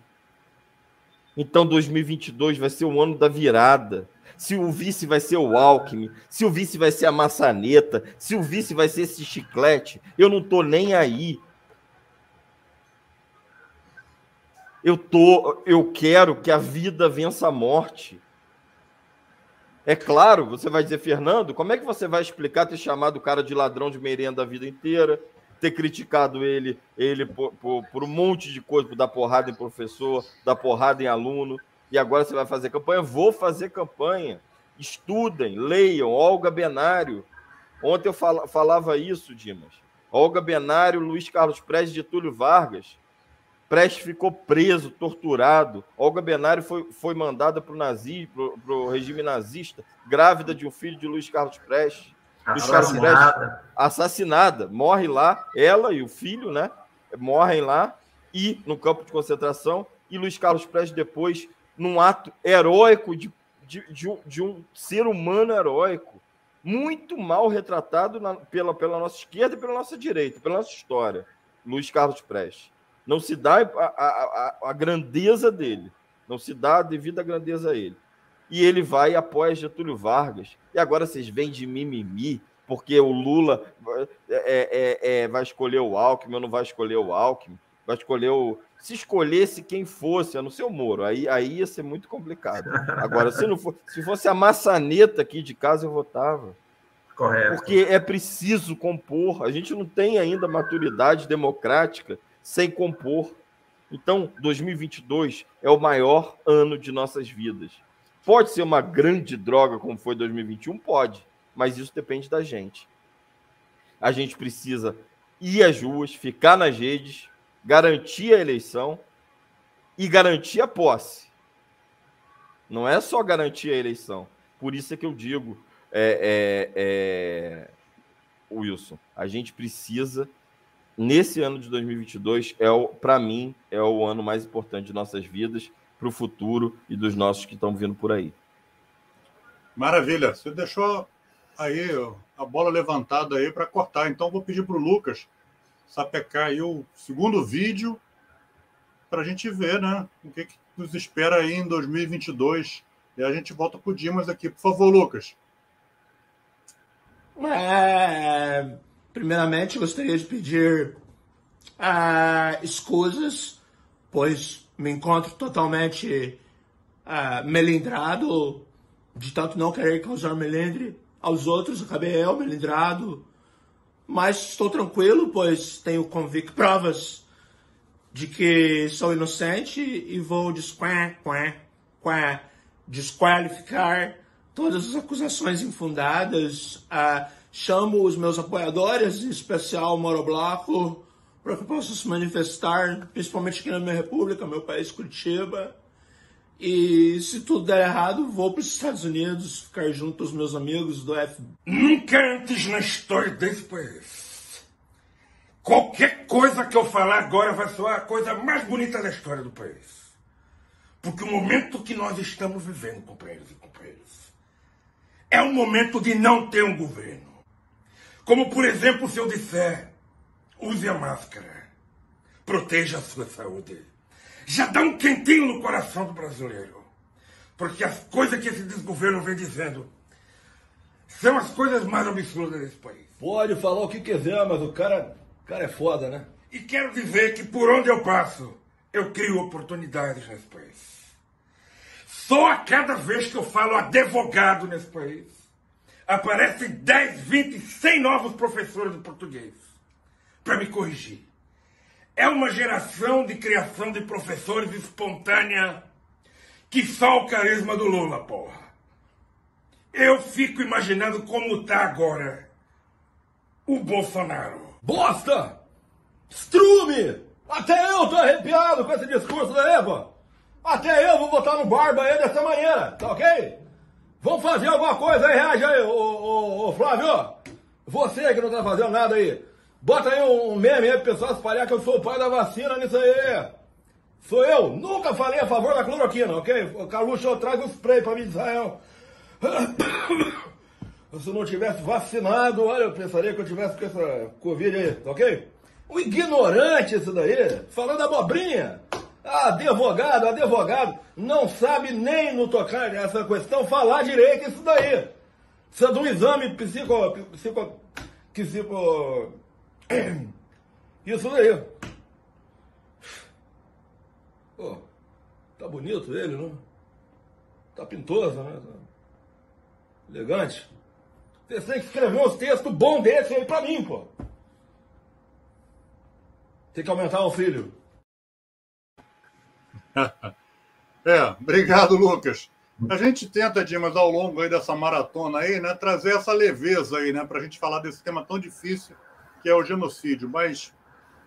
S2: Então, 2022 vai ser o ano da virada. Se o vice vai ser o Alckmin, se o vice vai ser a maçaneta, se o vice vai ser esse chiclete, eu não estou nem aí. Eu quero que a vida vença a morte. É claro, você vai dizer, Fernando, como é que você vai explicar ter chamado o cara de ladrão de merenda a vida inteira, ter criticado ele por um monte de coisa, por dar porrada em professor, dar porrada em aluno, e agora você vai fazer campanha? Vou fazer campanha. Estudem, leiam. Olga Benário. Ontem eu falava isso, Dimas. Olga Benário, Luiz Carlos Prestes de Túlio Vargas. Prestes ficou preso, torturado. Olga Benário foi mandada para o regime nazista, grávida de um filho de Luiz Carlos Prestes. Assassinada. Morre lá, ela e o filho, né? Morrem lá, e no campo de concentração, e Luiz Carlos Prestes depois, num ato heróico de um ser humano heróico, muito mal retratado pela nossa esquerda e pela nossa direita, pela nossa história. Luiz Carlos Prestes. Não se dá a grandeza dele. Não se dá a devida grandeza a ele. E ele vai e apoia Getúlio Vargas. E agora vocês vêm de mimimi, porque o Lula vai escolher o Alckmin, ou não vai escolher o Alckmin. Vai escolher se escolhesse quem fosse, a não ser o Moro, aí ia ser muito complicado. Agora, se fosse a maçaneta aqui de casa, eu votava.
S3: Correto.
S2: Porque é preciso compor. A gente não tem ainda maturidade democrática sem compor. Então, 2022 é o maior ano de nossas vidas. Pode ser uma grande droga como foi 2021? Pode, mas isso depende da gente. A gente precisa ir às ruas, ficar nas redes, garantir a eleição e garantir a posse. Não é só garantir a eleição. Por isso é que eu digo, Wilson, a gente precisa... Nesse ano de 2022, para mim, é o ano mais importante de nossas vidas, para o futuro e dos nossos que estão vindo por aí.
S1: Maravilha. Você deixou aí a bola levantada aí para cortar. Então, vou pedir para o Lucas sapecar aí o segundo vídeo para a gente ver, né, o que nos espera aí em 2022. E a gente volta para o Dimas aqui. Por favor, Lucas.
S13: Primeiramente, gostaria de pedir escusas, pois me encontro totalmente melindrado, de tanto não querer causar melindre aos outros. Acabei eu melindrado, mas estou tranquilo, pois tenho provas de que sou inocente e vou desqualificar todas as acusações infundadas. Chamo os meus apoiadores, em especial o Moro Bloco, para que possam se manifestar, principalmente aqui na minha república, meu país, Curitiba. E se tudo der errado, vou para os Estados Unidos, ficar junto aos meus amigos do FBI.
S14: Nunca antes na história desse país, qualquer coisa que eu falar agora vai soar a coisa mais bonita da história do país. Porque o momento que nós estamos vivendo, companheiros e companheiras, é um momento de não ter um governo. Como, por exemplo, se eu disser, use a máscara, proteja a sua saúde. Já dá um quentinho no coração do brasileiro. Porque as coisas que esse desgoverno vem dizendo são as coisas mais absurdas desse país.
S11: Pode falar o que quiser, mas o cara é foda, né?
S14: E quero dizer que por onde eu passo, eu crio oportunidades nesse país. Só a cada vez que eu falo advogado nesse país, aparecem 10, 20, 100 novos professores de português para me corrigir. é uma geração de criação de professores espontânea que só o carisma do Lula, porra. Eu fico imaginando como tá agora o Bolsonaro.
S11: Bosta! Estrume! Até eu tô arrepiado com esse discurso da Eva. Até eu vou botar no barba aí dessa manhã, tá ok? Vamos fazer alguma coisa aí, reage aí, ô Flávio. Você que não tá fazendo nada aí. Bota aí um meme aí pro pessoal espalhar que eu sou o pai da vacina nisso aí. Sou eu. Nunca falei a favor da cloroquina, ok? O Carluxo traz um spray pra mim de Israel. Se eu não tivesse vacinado, olha, eu pensaria que eu tivesse com essa Covid aí, tá ok? Um ignorante isso daí, falando abobrinha. Advogado, não sabe nem no tocar nessa questão falar direito isso daí. Precisa de um exame isso daí. Pô, tá bonito ele, né? Tá pintoso, né? Elegante. Você tem que escrever uns textos bons desses aí pra mim, pô. Tem que aumentar o filho.
S1: Obrigado, Lucas. A gente tenta, Dimas, ao longo aí dessa maratona aí, né, trazer essa leveza aí, né, pra gente falar desse tema tão difícil que é o genocídio. Mas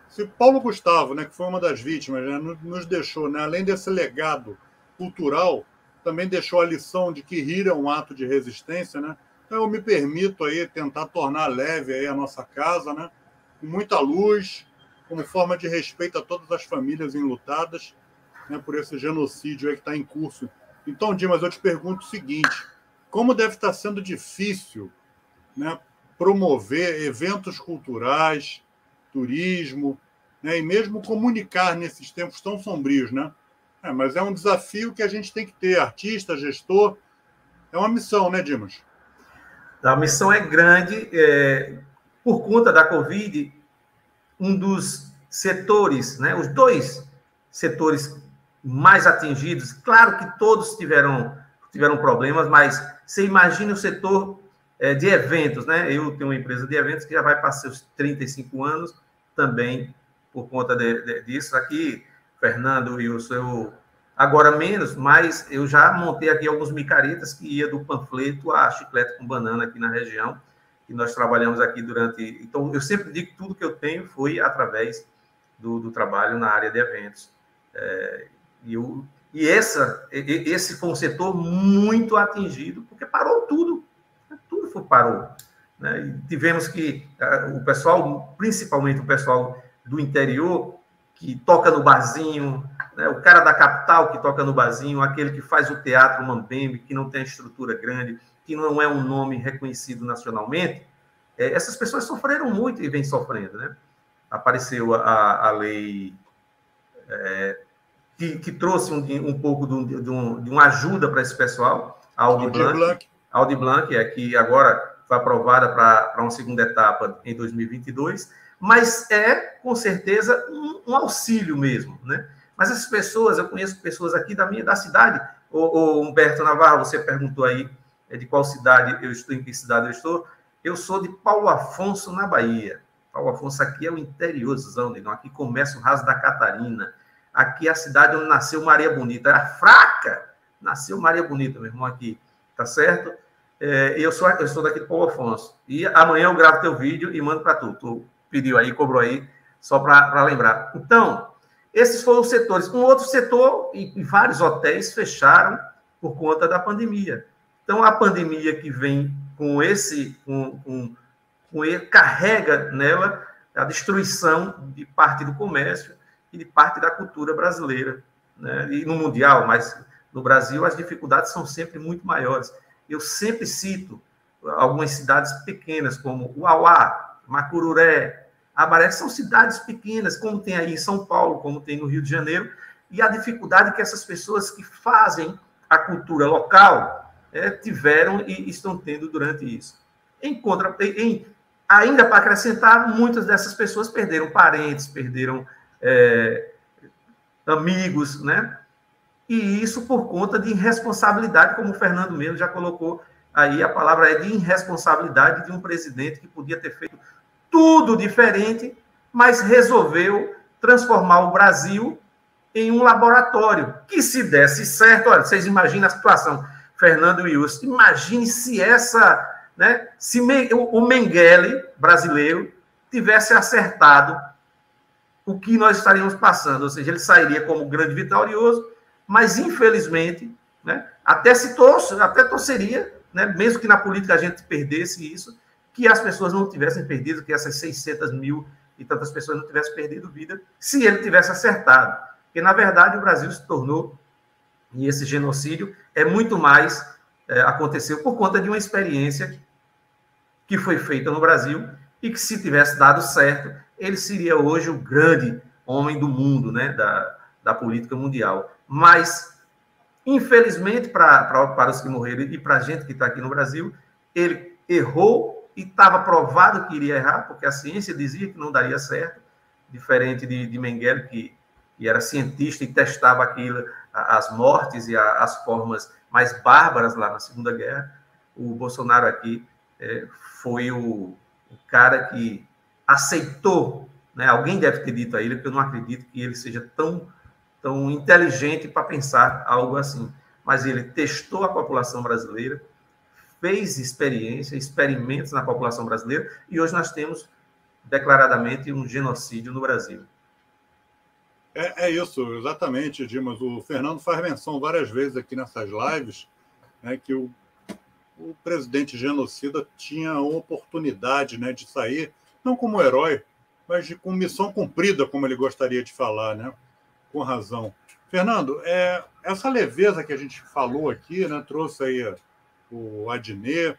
S1: se Paulo Gustavo, né, que foi uma das vítimas, né, nos deixou, né, além desse legado cultural, também deixou a lição de que rir é um ato de resistência, né? Então eu me permito aí tentar tornar leve aí a nossa casa, né, com muita luz, como forma de respeito a todas as famílias enlutadas, né, por esse genocídio aí que está em curso. Então, Dimas, eu te pergunto o seguinte: como deve estar sendo difícil, né, promover eventos culturais, turismo, né, e mesmo comunicar nesses tempos tão sombrios, né? Mas é um desafio que a gente tem que ter, artista, gestor, é uma missão, né, Dimas?
S3: A missão é grande. Por conta da Covid, um dos setores, né, os dois setores mais atingidos, claro que todos tiveram problemas, mas você imagina o setor de eventos, né? Eu tenho uma empresa de eventos que já vai para seus 35 anos também, por conta disso. Aqui, Fernando e eu agora menos, mas eu já montei aqui alguns micaretas que ia do panfleto a chiclete com banana aqui na região, que nós trabalhamos aqui durante... Então, eu sempre digo que tudo que eu tenho foi através do trabalho na área de eventos. Esse foi um setor muito atingido, porque parou tudo. Tudo parou. Né? E tivemos que... o pessoal, principalmente o pessoal do interior, que toca no barzinho, né? O cara da capital que toca no barzinho, aquele que faz o teatro Mambembe, que não tem estrutura grande, que não é um nome reconhecido nacionalmente, essas pessoas sofreram muito e vêm sofrendo. Né? Apareceu a lei... Que trouxe um pouco de uma ajuda para esse pessoal, a Aldir Blanc, que agora foi aprovada para uma segunda etapa em 2022, mas com certeza, um auxílio mesmo, né? Mas essas pessoas, eu conheço pessoas aqui da cidade, o Humberto Navarro, você perguntou aí de qual cidade eu estou, em que cidade eu estou. Eu sou de Paulo Afonso, na Bahia. Paulo Afonso aqui é o interiorzão, aqui começa o Raso da Catarina. Aqui é a cidade onde nasceu Maria Bonita. Era fraca, nasceu Maria Bonita, meu irmão, aqui. Tá certo? Eu sou daqui de Paulo Afonso. E amanhã eu gravo teu vídeo e mando para tu. Tu pediu aí, cobrou aí, só para lembrar. Então, esses foram os setores. Um outro setor, e vários hotéis fecharam por conta da pandemia. Então, a pandemia que vem carrega nela a destruição de parte do comércio e de parte da cultura brasileira, né? E no mundial, mas no Brasil as dificuldades são sempre muito maiores. Eu sempre cito algumas cidades pequenas, como Uauá, Macururé, Abaré, que são cidades pequenas, como tem aí em São Paulo, como tem no Rio de Janeiro, e a dificuldade que essas pessoas que fazem a cultura local tiveram e estão tendo durante isso. Ainda para acrescentar, muitas dessas pessoas perderam parentes, perderam amigos, né? E isso por conta de irresponsabilidade, como o Fernando mesmo já colocou aí, a palavra é de irresponsabilidade de um presidente que podia ter feito tudo diferente, mas resolveu transformar o Brasil em um laboratório, que se desse certo, olha, vocês imaginam a situação, Fernando e Wilson, imagine se se o Mengele brasileiro tivesse acertado o que nós estaríamos passando, ou seja, ele sairia como grande vitorioso, mas infelizmente, né, até torceria, né, mesmo que na política a gente perdesse isso, que as pessoas não tivessem perdido, que essas 600 mil e tantas pessoas não tivessem perdido vida, se ele tivesse acertado. Porque, na verdade, o Brasil se tornou, e esse genocídio é muito mais, aconteceu por conta de uma experiência que foi feita no Brasil e que, se tivesse dado certo, ele seria hoje o grande homem do mundo, né, da política mundial. Mas, infelizmente, para os que morreram e para a gente que está aqui no Brasil, ele errou e estava provado que iria errar, porque a ciência dizia que não daria certo, diferente de Mengele, que era cientista e testava aquilo, as mortes e as formas mais bárbaras lá na Segunda Guerra. O Bolsonaro aqui foi o cara que aceitou, né? Alguém deve ter dito a ele, porque eu não acredito que ele seja tão inteligente para pensar algo assim. Mas ele testou a população brasileira, fez experimentos na população brasileira, e hoje nós temos declaradamente um genocídio no Brasil.
S1: É isso, exatamente, Dimas. O Fernando faz menção várias vezes aqui nessas lives, né, que o presidente genocida tinha a oportunidade, né, de sair, não como herói, mas com missão cumprida, como ele gostaria de falar, né? Com razão. Fernando, essa leveza que a gente falou aqui, né, trouxe aí o Adnet,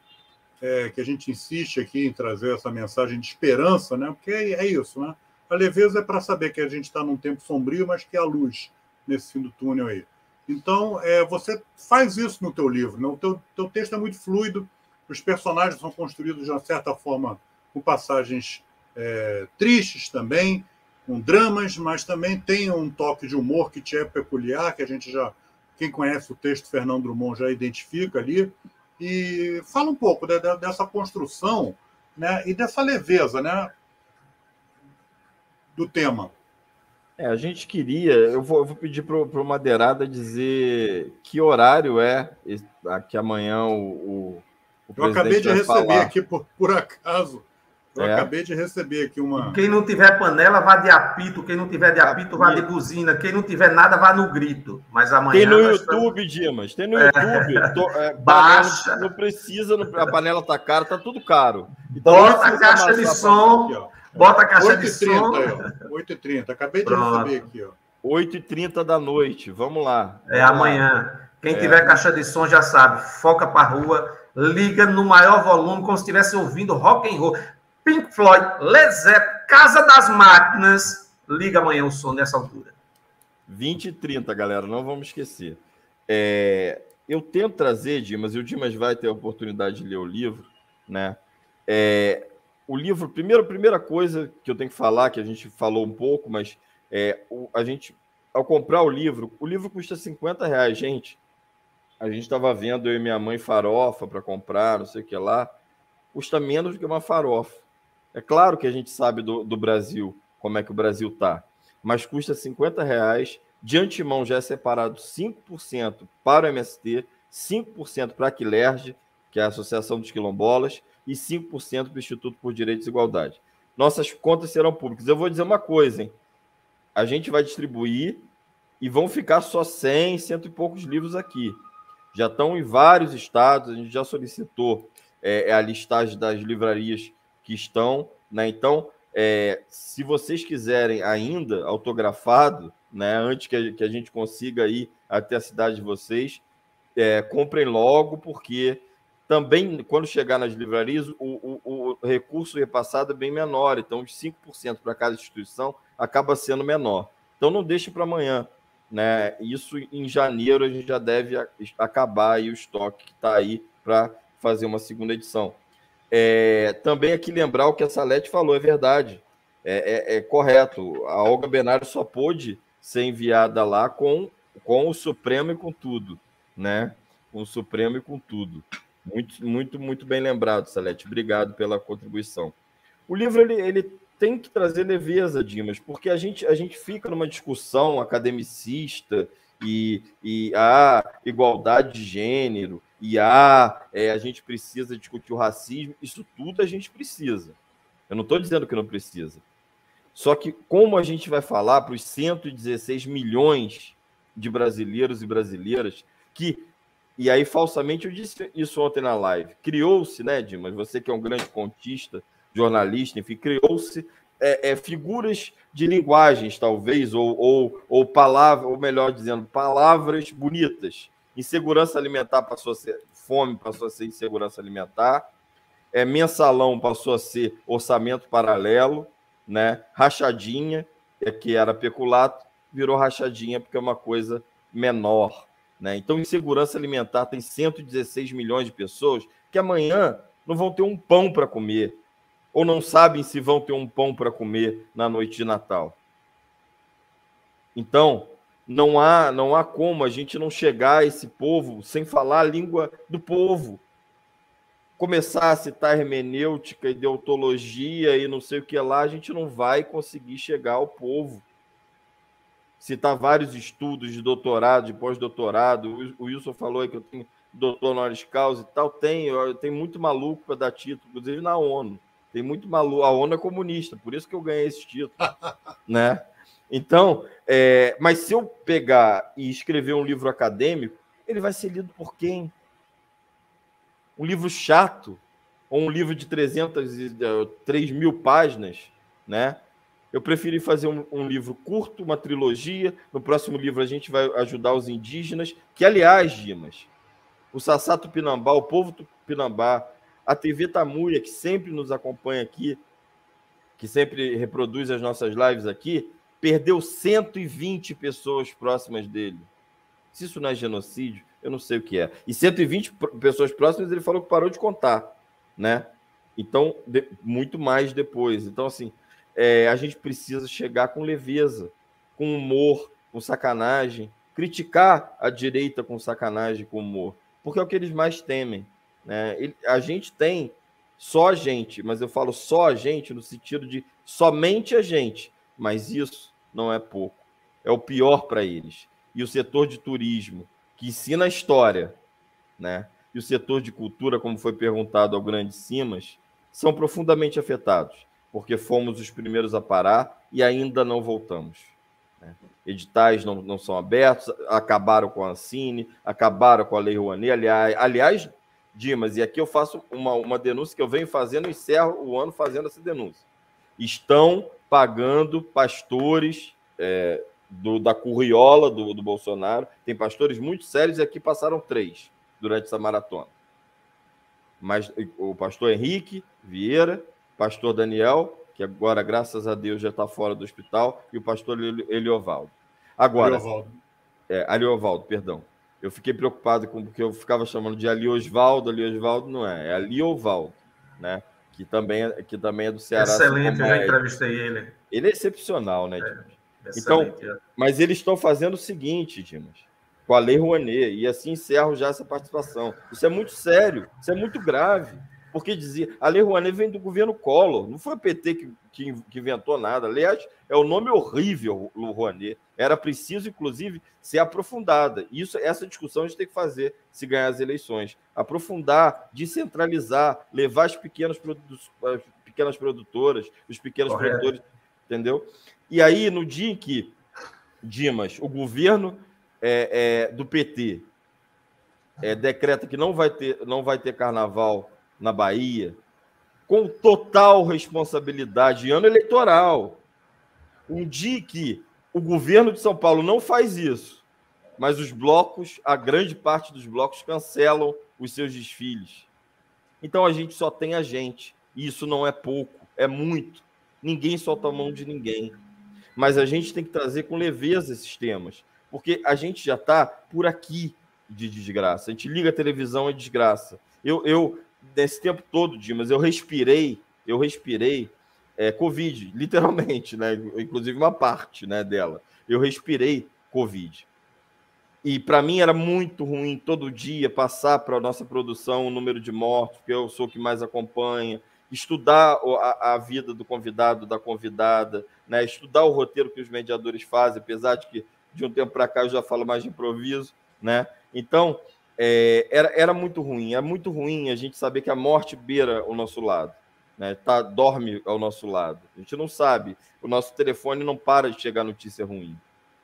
S1: que a gente insiste aqui em trazer essa mensagem de esperança, né? Porque é isso, né? A leveza é para saber que a gente está num tempo sombrio, mas que há luz nesse fim do túnel aí. Então, você faz isso no teu livro, né? O teu texto é muito fluido, os personagens são construídos de uma certa forma com passagens tristes também, com dramas, mas também tem um toque de humor que te é peculiar, que a gente já, quem conhece o texto Fernando Drummond já identifica ali. E fala um pouco dessa construção, né, e dessa leveza, né, do tema.
S2: A gente queria... Eu vou pedir para o Madeirada dizer que horário que amanhã o
S1: eu acabei de receber aqui, por acaso. Eu acabei de receber aqui uma...
S3: Quem não tiver panela, vá de apito. Quem não tiver de apito, vá de buzina. Quem não tiver nada, vá no grito. Mas amanhã...
S2: Tem no YouTube, Dimas. Tem no YouTube.
S3: Baixa.
S2: Não precisa... A panela tá cara, tá tudo caro. Então,
S3: bota a caixa de som. Aqui, bota a caixa de som.
S1: 8h30. Acabei de receber aqui, ó.
S2: 8h30 da noite. Vamos lá.
S3: Amanhã. Quem tiver caixa de som já sabe. Foca pra rua. Liga no maior volume, como se estivesse ouvindo rock and roll. Pink Floyd, Led Zeppelin, Casa das Máquinas. Liga amanhã o som nessa altura.
S2: 20h30, galera, não vamos esquecer. Eu tento trazer, Dimas, e o Dimas vai ter a oportunidade de ler o livro, né? O livro, primeira coisa que eu tenho que falar, que a gente falou um pouco, mas a gente, ao comprar o livro custa R$50, gente. A gente estava vendo, eu e minha mãe, farofa para comprar, não sei o que lá. Custa menos do que uma farofa. É claro que a gente sabe do Brasil, como é que o Brasil está, mas custa R$50. De antemão já é separado 5% para o MST, 5% para a Quilerge, que é a Associação dos Quilombolas, e 5% para o Instituto por Direitos e Igualdade. Nossas contas serão públicas. Eu vou dizer uma coisa, hein? A gente vai distribuir e vão ficar só 100 e poucos livros aqui. Já estão em vários estados, a gente já solicitou a listagem das livrarias que estão, né? Então, se vocês quiserem ainda autografado, né, antes que a gente consiga ir até a cidade de vocês, comprem logo, porque também, quando chegar nas livrarias, o recurso repassado é bem menor, então os 5% para cada instituição acaba sendo menor. Então, não deixe para amanhã, né? Isso em janeiro a gente já deve acabar aí o estoque que está aí para fazer uma segunda edição. Também aqui lembrar o que a Salete falou, é verdade, é correto. A Olga Benário só pôde ser enviada lá com o Supremo e com tudo, né? Com o Supremo e com tudo. Muito, muito, muito bem lembrado, Salete. Obrigado pela contribuição. O livro ele tem que trazer leveza, Dimas, porque a gente fica numa discussão academicista e a igualdade de gênero, e a gente precisa discutir o racismo, isso tudo a gente precisa. Eu não estou dizendo que não precisa. Só que como a gente vai falar para os 116 milhões de brasileiros e brasileiras que, e aí falsamente eu disse isso ontem na live, criou-se, né, Dimas, você que é um grande contista, jornalista, enfim, criou-se figuras de linguagens, talvez, ou palavras, ou melhor dizendo, palavras bonitas. Insegurança alimentar passou a ser fome, passou a ser insegurança alimentar. Mensalão passou a ser orçamento paralelo, né? Rachadinha, que era peculato, virou rachadinha porque é uma coisa menor, né? Então, insegurança alimentar tem 116 milhões de pessoas que amanhã não vão ter um pão para comer, ou não sabem se vão ter um pão para comer na noite de Natal. Então, não há como a gente não chegar a esse povo sem falar a língua do povo. Começar a citar hermenêutica e deontologia e não sei o que lá, a gente não vai conseguir chegar ao povo. Citar vários estudos de doutorado, de pós-doutorado, o Wilson falou aí que eu tenho doutor honoris causa e tal, tem muito maluco para dar título, inclusive na ONU. Tem muito maluco, a ONU é comunista, por isso que eu ganhei esse título, né? Então, mas se eu pegar e escrever um livro acadêmico, ele vai ser lido por quem? Um livro chato, ou um livro de 3 mil páginas, né? Eu preferi fazer um livro curto, uma trilogia. No próximo livro a gente vai ajudar os indígenas, que, aliás, Dimas, o Sassá Tupinambá, o povo Tupinambá, a TV Tamuia, que sempre nos acompanha aqui, que sempre reproduz as nossas lives aqui, perdeu 120 pessoas próximas dele. Se isso não é genocídio, eu não sei o que é. E 120 pessoas próximas, ele falou que parou de contar, né? Então, muito mais depois. Então, assim, a gente precisa chegar com leveza, com humor, com sacanagem, criticar a direita com sacanagem, com humor, porque é o que eles mais temem, né? A gente tem só a gente, mas eu falo só a gente no sentido de somente a gente, mas isso não é pouco, é o pior para eles. E o setor de turismo, que ensina a história, né? E o setor de cultura, como foi perguntado ao grande Simas, são profundamente afetados, porque fomos os primeiros a parar e ainda não voltamos, né? Editais não são abertos, acabaram com a Ancine, acabaram com a Lei Rouanet. Aliás, Dimas, e aqui eu faço uma denúncia que eu venho fazendo, encerro o ano fazendo essa denúncia. Estão pagando pastores da curriola do Bolsonaro. Tem pastores muito sérios e aqui passaram 3 durante essa maratona. Mas o pastor Henrique Vieira, pastor Daniel, que agora, graças a Deus, já está fora do hospital, e o pastor Eliovaldo. Agora, Aliovaldo, perdão. Eu fiquei preocupado porque eu ficava chamando de Aliosvaldo não é Aliovaldo, né? Que também é do Ceará.
S3: Excelente, eu já entrevistei ele.
S2: Ele é excepcional, né, Dimas? Então, mas eles estão fazendo o seguinte, Dimas, com a Lei Rouanet, e assim encerro já essa participação. Isso é muito sério, isso é muito grave, porque a Lei Rouanet vem do governo Collor, não foi o PT que inventou nada. Aliás, é o nome horrível, o Rouanet. Era preciso, inclusive, ser aprofundada. Essa discussão a gente tem que fazer se ganhar as eleições. Aprofundar, descentralizar, levar as pequenas produtoras, os pequenos produtores, entendeu? E aí, no dia em que, Dimas, o governo do PT decreta que não vai ter carnaval na Bahia, com total responsabilidade, ano eleitoral, um dia que o governo de São Paulo não faz isso, mas os blocos, a grande parte dos blocos, cancelam os seus desfiles. Então a gente só tem a gente, e isso não é pouco, é muito. Ninguém solta a mão de ninguém. Mas a gente tem que trazer com leveza esses temas, porque a gente já está por aqui de desgraça. A gente liga a televisão, é desgraça. Eu nesse tempo todo, Dimas, eu respirei Covid, literalmente, né? Inclusive uma parte, né, dela. Eu respirei Covid. E para mim era muito ruim todo dia passar para a nossa produção o número de mortos, porque eu sou o que mais acompanha. estudar a vida do convidado, da convidada, né? Estudar o roteiro que os mediadores fazem, apesar de que de um tempo para cá eu já falo mais de improviso, né? Então, era muito ruim. É muito ruim a gente saber que a morte beira o nosso lado, né? Dorme ao nosso lado. A gente não sabe. O nosso telefone não para de chegar notícia ruim,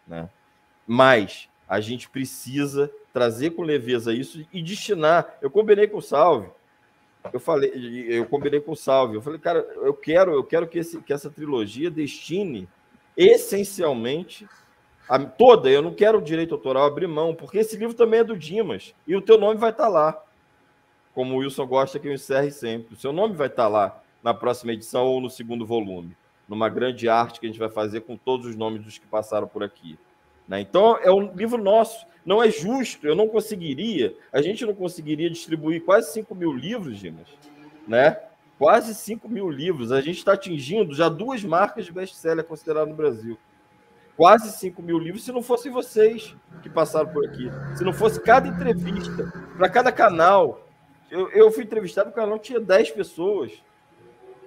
S2: né? Mas a gente precisa trazer com leveza isso e destinar. Eu combinei com o Salve. Eu combinei com o Salve. Eu falei, cara, eu quero que essa trilogia destine essencialmente toda. Eu não quero o direito autoral abrir mão, porque esse livro também é do Dimas. E o teu nome vai estar lá. Como o Wilson gosta que eu encerre sempre. O seu nome vai estar lá na próxima edição ou no segundo volume. Numa grande arte que a gente vai fazer com todos os nomes dos que passaram por aqui. Né? Então, é um livro nosso. Não é justo. A gente não conseguiria distribuir quase 5 mil livros, Dimas. Né? Quase 5 mil livros. A gente está atingindo já 2 marcas de best-seller consideradas no Brasil. Quase 5 mil livros, se não fossem vocês que passaram por aqui. Se não fosse cada entrevista, para cada canal. Eu fui entrevistado, o canal tinha 10 pessoas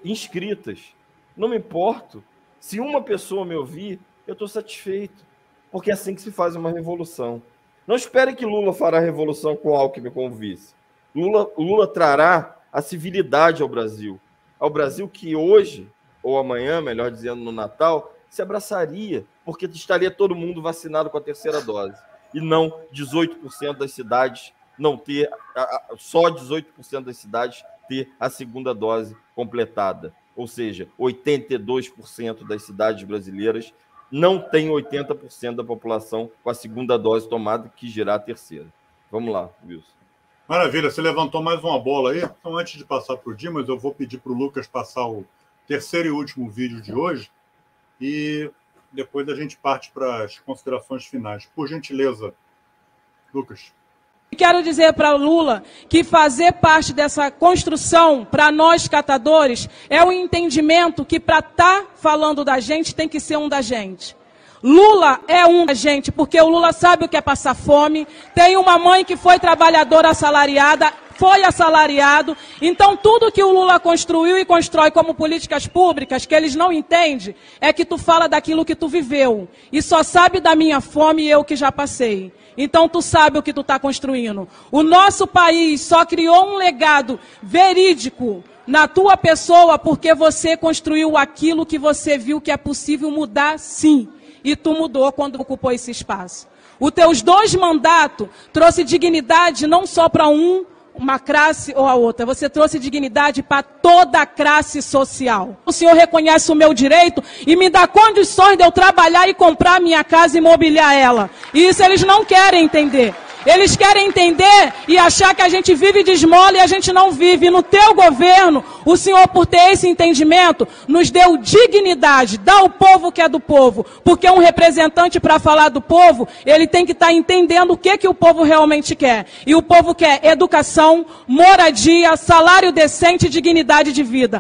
S2: inscritas. Não me importo. Se uma pessoa me ouvir, eu estou satisfeito. Porque é assim que se faz uma revolução. Não esperem que Lula fará revolução com Alckmin como vice. Lula trará a civilidade ao Brasil. Ao Brasil que hoje, ou amanhã, melhor dizendo, no Natal, se abraçaria, porque estaria todo mundo vacinado com a terceira dose. E não 18% das cidades não ter, só 18% das cidades ter a segunda dose completada. Ou seja, 82% das cidades brasileiras não tem 80% da população com a segunda dose tomada, que gerará a terceira. Vamos lá, Wilson.
S1: Maravilha, você levantou mais uma bola aí. Então, antes de passar para o Dimas, eu vou pedir para o Lucas passar o terceiro e último vídeo de hoje. E depois a gente parte para as considerações finais. Por gentileza, Lucas.
S15: Quero dizer para o Lula que fazer parte dessa construção, para nós catadores, é um entendimento que para estar falando da gente tem que ser um da gente. Lula é um da gente, porque o Lula sabe o que é passar fome, tem uma mãe que foi trabalhadora assalariada, foi assalariado, então tudo que o Lula construiu e constrói como políticas públicas, que eles não entendem, é que tu fala daquilo que tu viveu, e só sabe da minha fome e eu que já passei. Então tu sabe o que tu está construindo. O nosso país só criou um legado verídico na tua pessoa porque você construiu aquilo que você viu que é possível mudar, sim. E tu mudou quando ocupou esse espaço. Os teus 2 mandatos trouxe dignidade não só para uma classe ou a outra. Você trouxe dignidade para toda a classe social. O senhor reconhece o meu direito e me dá condições de eu trabalhar e comprar minha casa e mobiliar ela. E isso eles não querem entender. Eles querem entender e achar que a gente vive de esmola e a gente não vive. E no teu governo, o senhor, por ter esse entendimento, nos deu dignidade. Dá ao povo o que é do povo. Porque um representante, para falar do povo, ele tem que estar entendendo o que o povo realmente quer. E o povo quer educação, moradia, salário decente e dignidade de vida.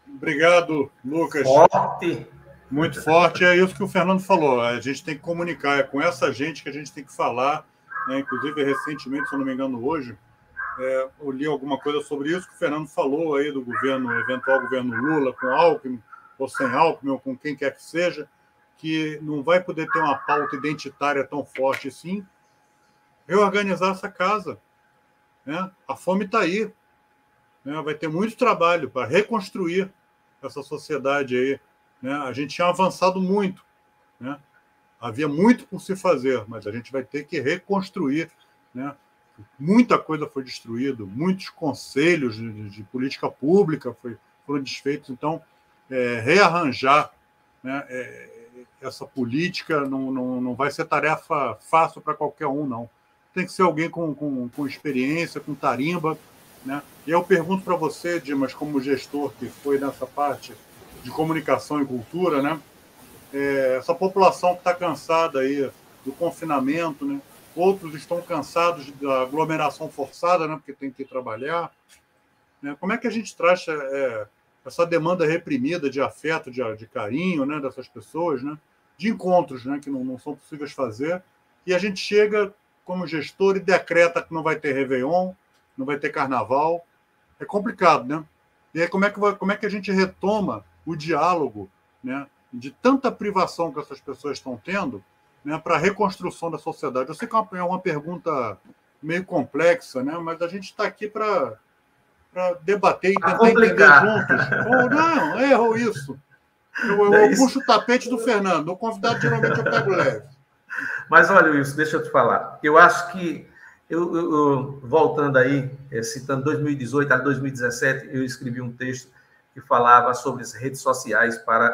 S1: Obrigado, Lucas.
S3: Forte.
S1: Muito forte, é isso que o Fernando falou. A gente tem que comunicar, é com essa gente que a gente tem que falar. Né? Inclusive, recentemente, se eu não me engano, hoje, eu li alguma coisa sobre isso que o Fernando falou aí do governo, eventual governo Lula, com Alckmin, ou sem Alckmin, ou com quem quer que seja, que não vai poder ter uma pauta identitária tão forte assim, reorganizar essa casa. Né? A fome está aí. Né? Vai ter muito trabalho para reconstruir essa sociedade aí. Né? A gente tinha avançado muito, né? Havia muito por se fazer, mas a gente vai ter que reconstruir. Né? Muita coisa foi destruída, muitos conselhos de política pública foram desfeitos. Então, rearranjar, né, essa política não vai ser tarefa fácil para qualquer um, não. Tem que ser alguém com experiência, com tarimba. Né? E eu pergunto para você, Dimas, como gestor que foi nessa parte de comunicação e cultura, né? Essa população que está cansada aí do confinamento, né? Outros estão cansados da aglomeração forçada, né? Porque tem que ir trabalhar. Né? Como é que a gente traz essa demanda reprimida de afeto, de carinho, né? Dessas pessoas, né? De encontros, né? Que não são possíveis fazer, e a gente chega como gestor e decreta que não vai ter Réveillon, não vai ter carnaval. É complicado, né? E aí como é que a gente retoma o diálogo, né, de tanta privação que essas pessoas estão tendo, né, para a reconstrução da sociedade? Eu sei que é uma pergunta meio complexa, né, mas a gente está aqui para debater e tentar entender juntos. Não, erro isso. Eu puxo o tapete do Fernando. O convidado, geralmente, eu pego leve.
S3: Mas, olha, Wilson, deixa eu te falar. Eu acho que, voltando aí, citando 2018 a 2017, eu escrevi um texto que falava sobre as redes sociais para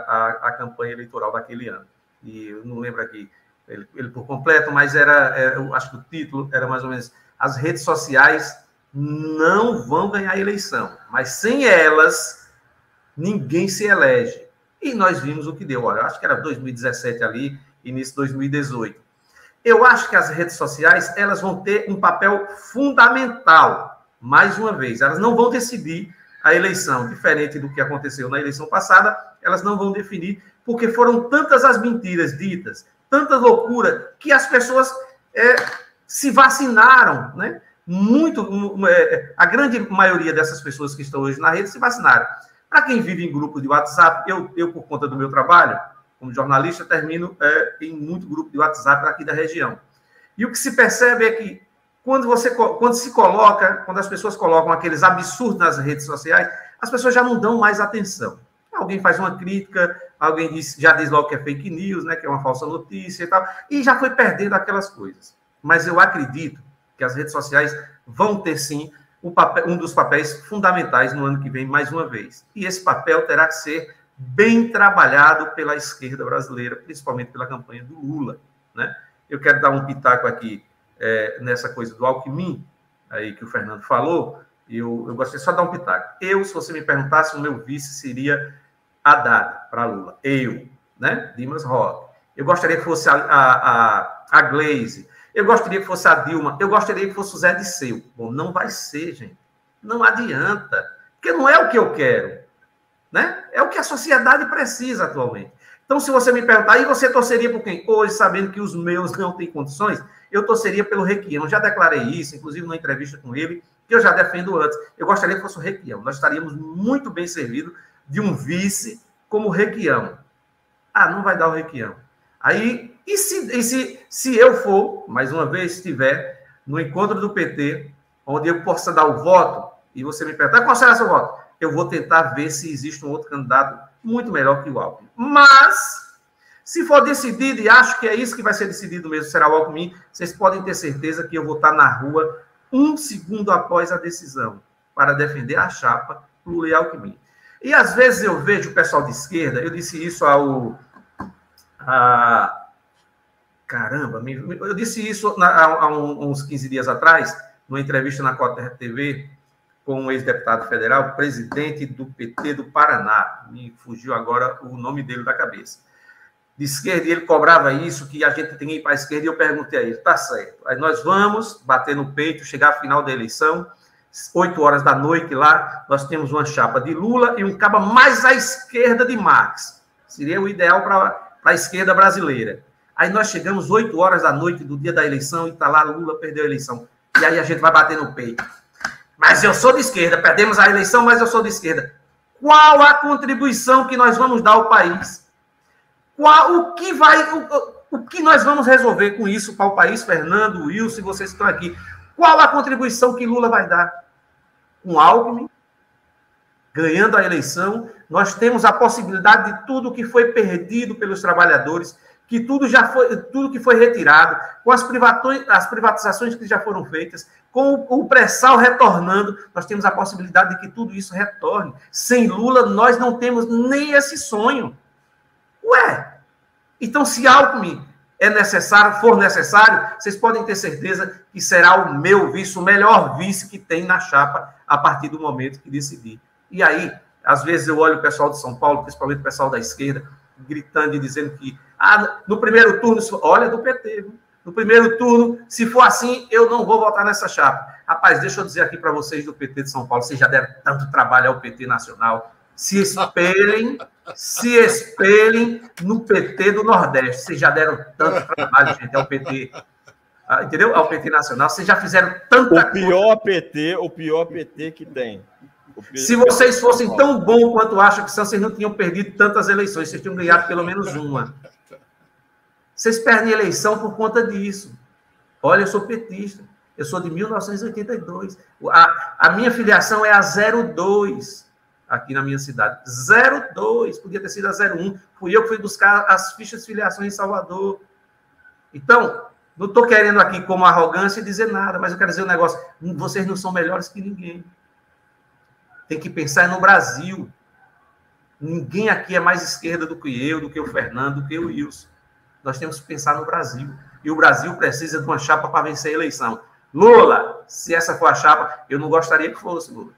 S3: a campanha eleitoral daquele ano. E eu não lembro aqui ele por completo, mas eu acho que o título era mais ou menos: as redes sociais não vão ganhar a eleição, mas sem elas, ninguém se elege. E nós vimos o que deu. Olha, eu acho que era 2017 ali, início de 2018. Eu acho que as redes sociais, elas vão ter um papel fundamental, mais uma vez. Elas não vão decidir a eleição, diferente do que aconteceu na eleição passada, elas não vão definir, porque foram tantas as mentiras ditas, tanta loucura, que as pessoas se vacinaram, né? A grande maioria dessas pessoas que estão hoje na rede se vacinaram. Para quem vive em grupo de WhatsApp, eu por conta do meu trabalho, como jornalista, termino em muito grupo de WhatsApp aqui da região. E o que se percebe é que quando as pessoas colocam aqueles absurdos nas redes sociais, as pessoas já não dão mais atenção. Alguém faz uma crítica, alguém já diz logo que é fake news, né, que é uma falsa notícia e tal, e já foi perdendo aquelas coisas. Mas eu acredito que as redes sociais vão ter, sim, um dos papéis fundamentais no ano que vem, mais uma vez. E esse papel terá que ser bem trabalhado pela esquerda brasileira, principalmente pela campanha do Lula, né? Eu quero dar um pitaco aqui nessa coisa do Alckmin, aí que o Fernando falou, e eu gostaria só de dar um pitaco. Se você me perguntasse, o meu vice seria Haddad para Lula. Né? Dimas Roque. Eu gostaria que fosse a Gleisi. Eu gostaria que fosse a Dilma. Eu gostaria que fosse o Zé Disseu. Bom, não vai ser, gente. Não adianta. Porque não é o que eu quero. Né? É o que a sociedade precisa atualmente. Então, se você me perguntar, e você torceria por quem? Hoje, sabendo que os meus não têm condições, eu torceria pelo Requião. Eu já declarei isso, inclusive numa entrevista com ele, que eu já defendo antes. Eu gostaria que fosse o Requião. Nós estaríamos muito bem servidos de um vice como o Requião. Não vai dar o Requião. Aí, e se eu for, mais uma vez, estiver no encontro do PT, onde eu possa dar o voto, e você me perguntar, qual será seu voto? Eu vou tentar ver se existe um outro candidato muito melhor que o Alckmin. Mas, se for decidido, e acho que é isso que vai ser decidido mesmo, será o Alckmin, vocês podem ter certeza que eu vou estar na rua 1 segundo após a decisão, para defender a chapa Lula e Alckmin. E, às vezes, eu vejo o pessoal de esquerda, eu disse isso eu disse isso há uns 15 dias atrás, numa entrevista na Cota TV, com um ex-deputado federal, presidente do PT do Paraná. Me fugiu agora o nome dele da cabeça. De esquerda, e ele cobrava isso, que a gente tem que ir para a esquerda, e eu perguntei a ele, tá certo. Aí nós vamos bater no peito, chegar ao final da eleição, 8 horas da noite lá, nós temos uma chapa de Lula e um caba mais à esquerda de Marx. Seria o ideal para a esquerda brasileira. Aí nós chegamos 8 horas da noite do dia da eleição e está lá, Lula perdeu a eleição. E aí a gente vai bater no peito. Mas eu sou de esquerda, perdemos a eleição, mas eu sou de esquerda. Qual a contribuição que nós vamos dar ao país? O que nós vamos resolver com isso para o país, Fernando, Wilson, vocês que estão aqui? Qual a contribuição que Lula vai dar? Com Alckmin, ganhando a eleição, nós temos a possibilidade de tudo que foi perdido pelos trabalhadores, que tudo que foi retirado, com as privatizações que já foram feitas, com o pré-sal retornando, nós temos a possibilidade de que tudo isso retorne. Sem Lula, nós não temos nem esse sonho. Ué, então se Alckmin for necessário, vocês podem ter certeza que será o meu vice, o melhor vice que tem na chapa a partir do momento que decidir. E aí, às vezes eu olho o pessoal de São Paulo, principalmente o pessoal da esquerda, gritando e dizendo que no primeiro turno, olha do PT, viu? No primeiro turno, se for assim, eu não vou votar nessa chapa. Rapaz, deixa eu dizer aqui para vocês do PT de São Paulo, vocês já deram tanto trabalho ao PT nacional, se espelhem no PT do Nordeste, vocês já deram tanto trabalho, gente, ao PT. entendeu? Ao PT Nacional. Vocês já fizeram tanta coisa.
S2: O pior PT que tem.
S3: Se vocês fossem tão bons quanto acham que são, vocês não tinham perdido tantas eleições, vocês tinham ganhado pelo menos uma. Vocês perdem eleição por conta disso. Olha, eu sou petista. Eu sou de 1982. A minha filiação é a 02, aqui na minha cidade. 02, podia ter sido a 01. Fui eu que fui buscar as fichas de filiações em Salvador. Então, não estou querendo aqui como arrogância dizer nada, mas eu quero dizer um negócio. Vocês não são melhores que ninguém. Tem que pensar no Brasil. Ninguém aqui é mais esquerda do que eu, do que o Fernando, do que o Wilson. Nós temos que pensar no Brasil. E o Brasil precisa de uma chapa para vencer a eleição. Lula, se essa for a chapa, eu não gostaria que fosse, Lula.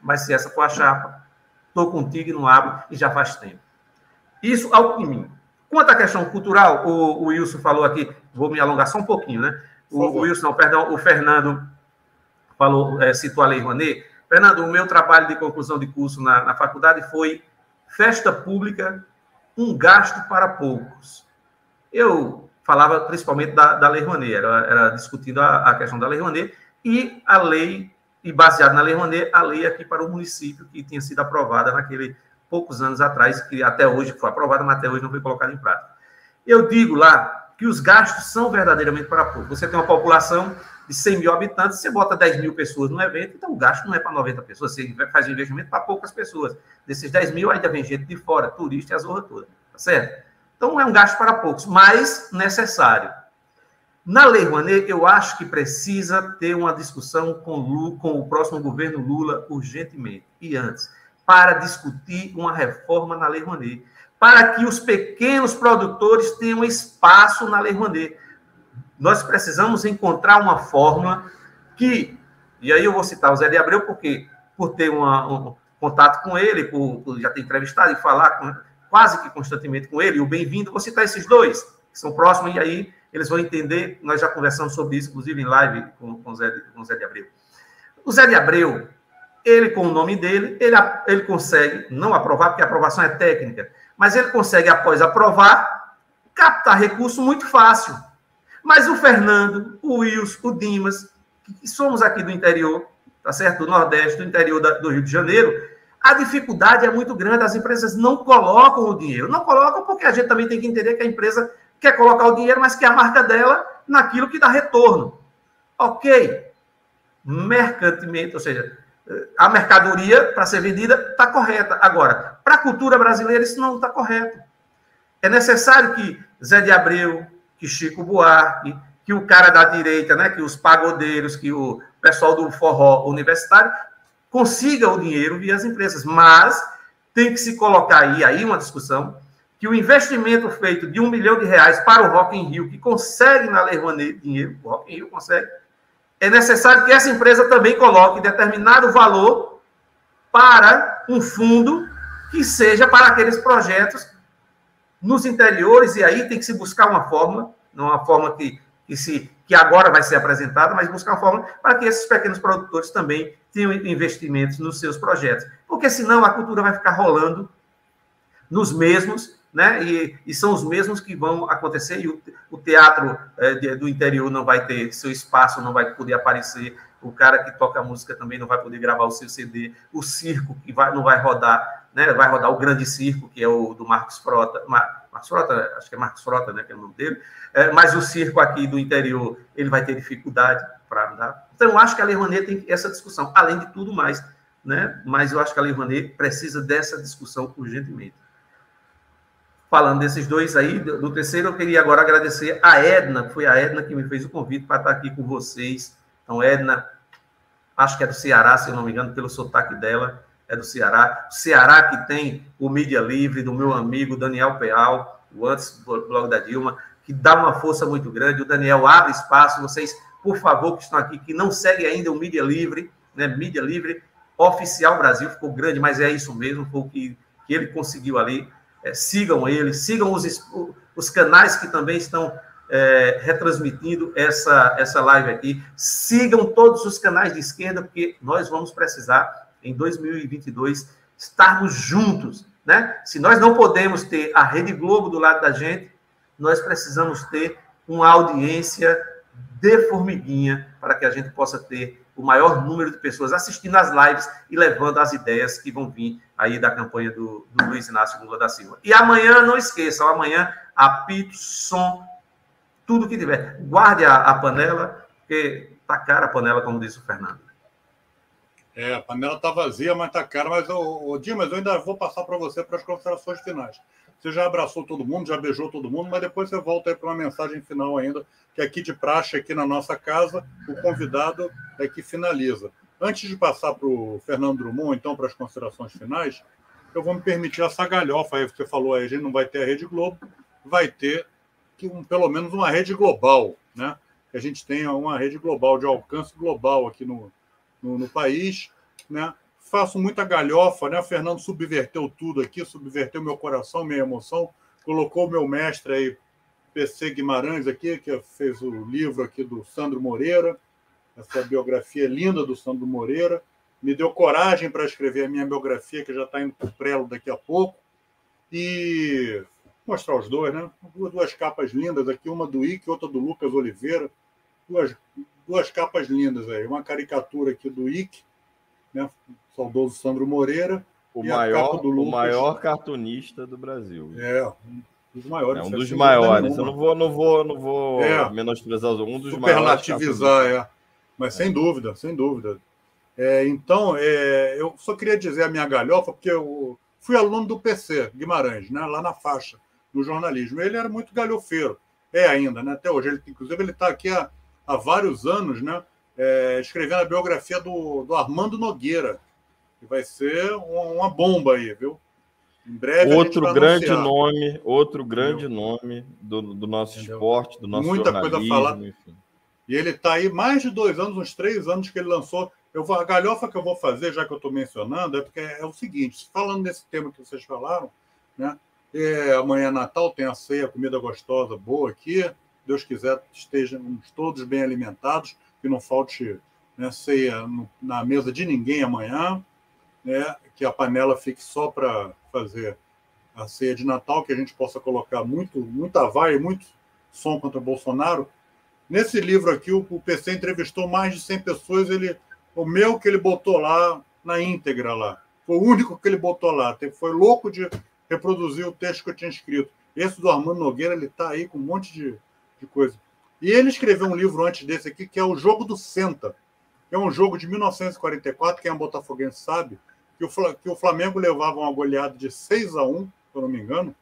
S3: Mas se essa for a chapa, estou contigo e não abro, e já faz tempo. Isso ao que mim. Quanto à questão cultural, o Wilson falou aqui, vou me alongar só um pouquinho, né? O Fernando falou, citou a Lei Rouanet. Fernando, o meu trabalho de conclusão de curso na faculdade foi festa pública, um gasto para poucos. Eu falava principalmente da Lei Rouanet, era discutindo a questão da Lei Rouanet e a lei, e baseado na Lei Rouanet, a lei aqui para o município que tinha sido aprovada naquele poucos anos atrás, que até hoje foi aprovada, mas até hoje não foi colocada em prática. Eu digo lá que os gastos são verdadeiramente para pouco. Você tem uma população de 100 mil habitantes, você bota 10 mil pessoas no evento, então o gasto não é para 90 pessoas, você faz um investimento para poucas pessoas. Desses 10 mil, ainda vem gente de fora, turista e a zorra toda, tá certo? Então, é um gasto para poucos, mas necessário. Na Lei Rouanet, eu acho que precisa ter uma discussão com o próximo governo Lula urgentemente, e antes, para discutir uma reforma na Lei Rouanet, para que os pequenos produtores tenham espaço na Lei Rouanet. Nós precisamos encontrar uma fórmula que, e aí eu vou citar o Zé de Abreu, porque por ter um contato com ele, por já ter entrevistado e falar quase que constantemente com ele, e o Bem-vindo, vou citar esses dois, que são próximos, e aí eles vão entender, nós já conversamos sobre isso, inclusive em live com o Zé de Abreu. O Zé de Abreu, ele com o nome dele, ele consegue, não aprovar, porque a aprovação é técnica, mas ele consegue, após aprovar, captar recurso muito fácil. Mas o Fernando, o Wilson, o Dimas, que somos aqui do interior, tá certo? Do Nordeste, do interior do Rio de Janeiro, a dificuldade é muito grande, as empresas não colocam o dinheiro. Não colocam porque a gente também tem que entender que a empresa quer colocar o dinheiro, mas quer a marca dela naquilo que dá retorno. Ok. Mercantilmente, ou seja, a mercadoria para ser vendida está correta. Agora, para a cultura brasileira, isso não está correto. É necessário que Zé de Abreu, que Chico Buarque, que o cara da direita, né, que os pagodeiros, que o pessoal do forró universitário consiga o dinheiro via as empresas. Mas tem que se colocar aí uma discussão que o investimento feito de R$1 milhão para o Rock in Rio, que consegue na Lei Rouanet dinheiro, o Rock in Rio consegue, é necessário que essa empresa também coloque determinado valor para um fundo que seja para aqueles projetos nos interiores, e aí tem que se buscar uma fórmula, não uma fórmula que agora vai ser apresentada, mas buscar uma fórmula para que esses pequenos produtores também tenham investimentos nos seus projetos. Porque senão a cultura vai ficar rolando nos mesmos, né? E são os mesmos que vão acontecer, e o teatro do interior não vai ter seu espaço, não vai poder aparecer, o cara que toca música também não vai poder gravar o seu CD, o circo que não vai rodar, né? Vai rodar o Grande Circo, que é o do Marcos Frota, acho que é Marcos Frota, né, que é o nome dele, mas o circo aqui do interior, ele vai ter dificuldade para andar. Então, eu acho que a Lei Rouanet tem essa discussão, além de tudo mais, né? Mas eu acho que a Lei Rouanet precisa dessa discussão urgentemente. Falando desses dois aí, do terceiro, eu queria agora agradecer a Edna, foi a Edna que me fez o convite para estar aqui com vocês. Então, Edna, acho que é do Ceará, se eu não me engano, pelo sotaque dela, é do Ceará. O Ceará que tem o Mídia Livre, do meu amigo Daniel Peal, o antes do blog da Dilma, que dá uma força muito grande. O Daniel abre espaço, vocês, por favor, que estão aqui, que não seguem ainda o Mídia Livre, né? Mídia Livre Oficial Brasil, ficou grande, mas é isso mesmo, foi o que ele conseguiu ali. Sigam ele, sigam os canais que também estão retransmitindo essa live aqui. Sigam todos os canais de esquerda, porque nós vamos precisar, em 2022, estarmos juntos, né? Se nós não podemos ter a Rede Globo do lado da gente, nós precisamos ter uma audiência de formiguinha, para que a gente possa ter o maior número de pessoas assistindo às lives e levando as ideias que vão vir aí da campanha do Luiz Inácio Lula da Silva. E amanhã, não esqueçam, amanhã apito, som, tudo que tiver. Guarde a panela, porque tá cara a panela, como disse o Fernando.
S1: A panela tá vazia, mas tá cara. Mas, Dimas, eu ainda vou passar para você para as considerações finais. Você já abraçou todo mundo, já beijou todo mundo, mas depois você volta aí para uma mensagem final ainda, que aqui de praxe, aqui na nossa casa, o convidado é que finaliza. Antes de passar para o Fernando Drummond, então, para as considerações finais, eu vou me permitir essa galhofa aí, você falou aí, a gente não vai ter a Rede Globo, vai ter pelo menos uma rede global, né? Que a gente tenha uma rede global, de alcance global aqui no país, né? Faço muita galhofa, né? O Fernando subverteu tudo aqui, subverteu meu coração, minha emoção, colocou o meu mestre aí, PC Guimarães aqui, que fez o livro aqui do Sandro Moreira, essa biografia linda do Sandro Moreira, me deu coragem para escrever a minha biografia, que já está indo para o prelo daqui a pouco, e mostrar os dois, né? Duas capas lindas aqui, uma do Ike, outra do Lucas Oliveira, duas capas lindas aí, uma caricatura aqui do Ike, né? Saudoso Sandro Moreira,
S2: o
S1: Lucas,
S2: maior cartunista do Brasil.
S1: Um dos maiores.
S2: Um dos maiores. Eu não vou menosprezar um dos maiores.
S1: Superlativizar, mas sem dúvida, sem dúvida. Então, eu só queria dizer a minha galhofa, porque eu fui aluno do PC Guimarães, né? Lá na faixa, no jornalismo. Ele era muito galhofeiro, ainda, né? Até hoje. Inclusive, ele está aqui há vários anos, né? Escrevendo a biografia do Armando Nogueira, que vai ser uma bomba aí, viu? Em breve
S2: outro grande nome do nosso esporte, do nosso
S1: muita
S2: jornalismo.
S1: Coisa a falar.
S2: Enfim.
S1: E ele está aí mais de 2 anos, uns 3 anos que ele lançou. A galhofa que eu vou fazer, já que eu estou mencionando, é porque é o seguinte, falando desse tema que vocês falaram, né? Amanhã é Natal, tem a ceia, comida gostosa, boa aqui. Deus quiser, estejamos todos bem alimentados, que não falte, né, ceia na mesa de ninguém amanhã, né, que a panela fique só para fazer a ceia de Natal, que a gente possa colocar muita vaia, muito som contra o Bolsonaro. Nesse livro aqui, o PC entrevistou mais de 100 pessoas, o meu que ele botou lá na íntegra lá. Foi o único que ele botou lá. Foi louco de reproduzir o texto que eu tinha escrito. Esse do Armando Nogueira, ele está aí com um monte de coisa. E ele escreveu um livro antes desse aqui, que é O Jogo do Senta. É um jogo de 1944, quem é botafoguense sabe, que o Flamengo levava uma goleada de 6-1, se eu não me engano,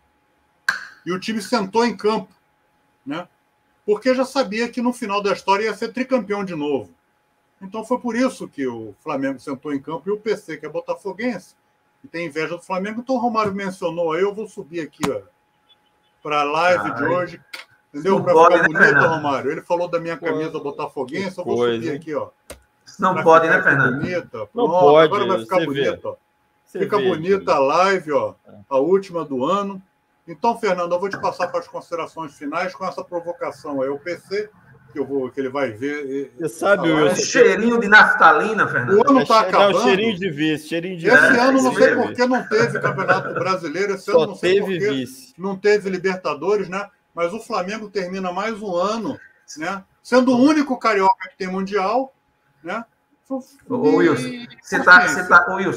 S1: e o time sentou em campo, né? Porque já sabia que no final da história ia ser tricampeão de novo. Então foi por isso que o Flamengo sentou em campo, e o PC, que é botafoguense, e tem inveja do Flamengo. Então o Romário mencionou aí, eu vou subir aqui para a live de hoje. Entendeu? Para ficar bonito, Romário. Ele falou da minha camisa botafoguense, eu vou subir aqui, ó.
S3: Não pode, né, Fernando?
S1: Bonita.
S2: Não pode.
S1: Agora vai ficar bonito, ó. Fica bonita a live, ó. A última do ano. Então, Fernando, eu vou te passar para as considerações finais com essa provocação aí. O PC, que ele vai ver.
S2: Você sabe,
S3: Wilson. Cheirinho de naftalina, Fernando.
S1: O ano está acabando.
S2: Cheirinho de vice,
S1: Esse ano não sei por que não teve Campeonato Brasileiro. Esse ano não sei por que não teve Libertadores, né? Mas o Flamengo termina mais um ano, né? Sendo o único carioca que tem Mundial, né?
S3: Wilson,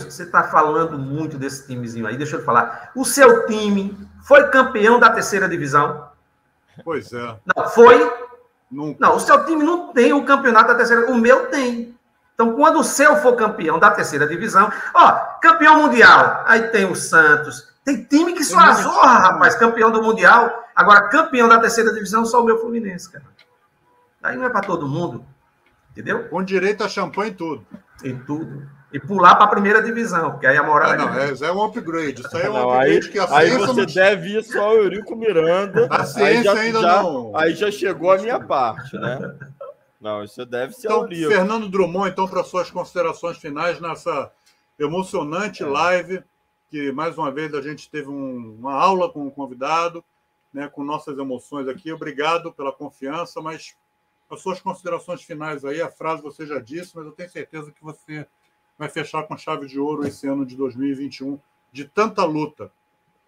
S3: você tá falando muito desse timezinho aí. Deixa eu te falar. O seu time foi campeão da 3ª divisão?
S1: Pois é.
S3: Não, foi?
S1: Nunca.
S3: Não, o seu time não tem o campeonato da 3ª. O meu tem. Então, quando o seu for campeão da 3ª divisão, campeão mundial, aí tem o Santos. Tem time que só azorra, rapaz, campeão do Mundial. Agora, campeão da 3ª divisão, só o meu Fluminense, cara. Aí não é para todo mundo, entendeu?
S1: Com direito a champanhe e tudo.
S3: E tudo. E pular para a 1ª divisão, porque aí a moral
S1: é um upgrade. Isso aí é um upgrade que a ciência...
S2: Aí você deve ir só ao Eurico Miranda.
S1: A ciência ainda não...
S2: Aí já chegou a minha parte, né? Não, isso deve ser
S1: então, Fernando Drummond, então, para suas considerações finais nessa emocionante live, que mais uma vez a gente teve uma aula com o convidado, né, com nossas emoções aqui. Obrigado pela confiança, mas as suas considerações finais aí, a frase você já disse, mas eu tenho certeza que você vai fechar com chave de ouro esse ano de 2021, de tanta luta.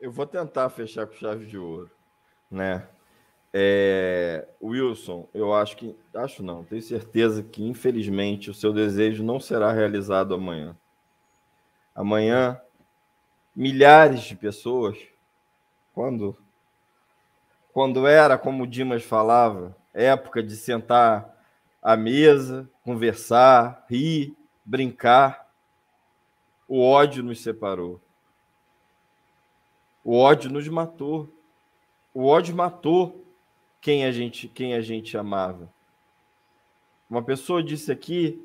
S2: Eu vou tentar fechar com chave de ouro, né? Wilson, eu acho não, tenho certeza que, infelizmente, o seu desejo não será realizado amanhã. Amanhã, milhares de pessoas, quando era, como o Dimas falava, época de sentar à mesa, conversar, rir, brincar, o ódio nos separou. O ódio nos matou. O ódio matou quem a gente amava. Uma pessoa disse aqui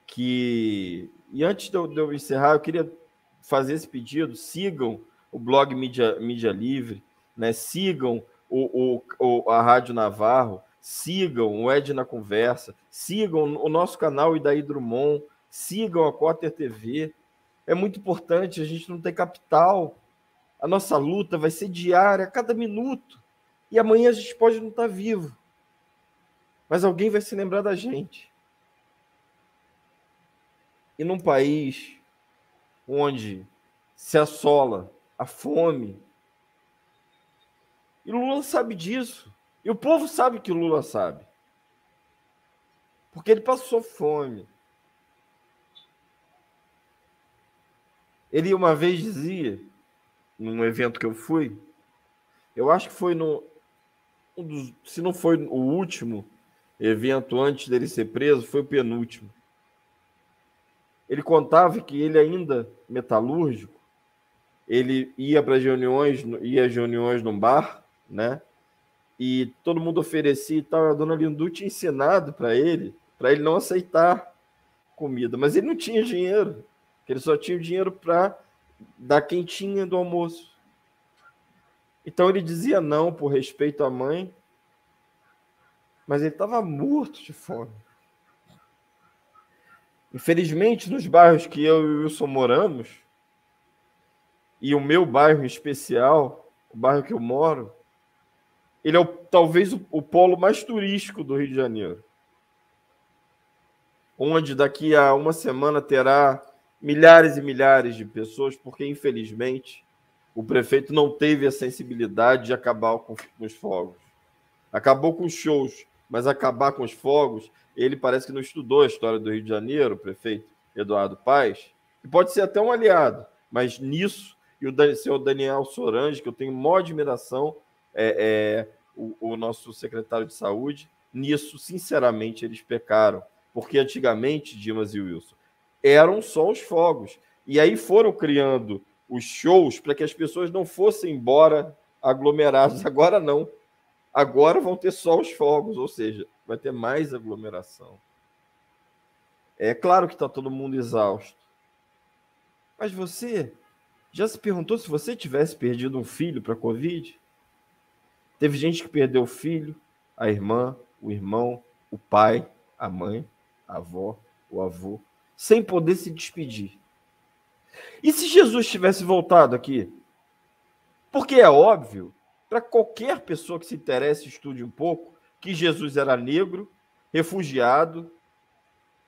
S2: que... E antes de eu encerrar, eu queria fazer esse pedido. Sigam o blog Mídia Livre, né? Sigam a Rádio Navarro, sigam o Ed na Conversa, sigam o nosso canal Idaí Drummond, sigam a Cotter TV. É muito importante, a gente não tem capital. A nossa luta vai ser diária, a cada minuto. E amanhã a gente pode não estar vivo, mas alguém vai se lembrar da gente. E num país onde se assola a fome, e Lula sabe disso, e o povo sabe que o Lula sabe, porque ele passou fome. Ele uma vez dizia, num evento que eu fui, eu acho que foi se não foi o último evento antes dele ser preso, foi o penúltimo. Ele contava que ele ainda metalúrgico, ele ia para as reuniões, num bar, né? E todo mundo oferecia e tal. A dona Lindu tinha ensinado para ele não aceitar comida, mas ele não tinha dinheiro, ele só tinha o dinheiro para dar quentinha do almoço. Então ele dizia não por respeito à mãe, mas ele estava morto de fome. Infelizmente, nos bairros que eu e o Wilson moramos, e o meu bairro em especial, o bairro que eu moro, ele é talvez o polo mais turístico do Rio de Janeiro, onde daqui a uma semana terá milhares e milhares de pessoas, porque, infelizmente, o prefeito não teve a sensibilidade de acabar com os fogos. Acabou com os shows, mas acabar com os fogos, ele parece que não estudou a história do Rio de Janeiro, o prefeito Eduardo Paes, que pode ser até um aliado, mas nisso, e o senhor Daniel Sorange, que eu tenho maior admiração, o nosso secretário de saúde, nisso, sinceramente, eles pecaram, porque antigamente, Dimas e Wilson, eram só os fogos, e aí foram criando os shows para que as pessoas não fossem embora aglomeradas. Agora não. Agora vão ter só os fogos, ou seja, vai ter mais aglomeração. É claro que está todo mundo exausto. Mas você já se perguntou se você tivesse perdido um filho para a Covid? Teve gente que perdeu o filho, a irmã, o irmão, o pai, a mãe, a avó, o avô, sem poder se despedir. E se Jesus tivesse voltado aqui? Porque é óbvio, para qualquer pessoa que se interesse e estude um pouco, que Jesus era negro, refugiado,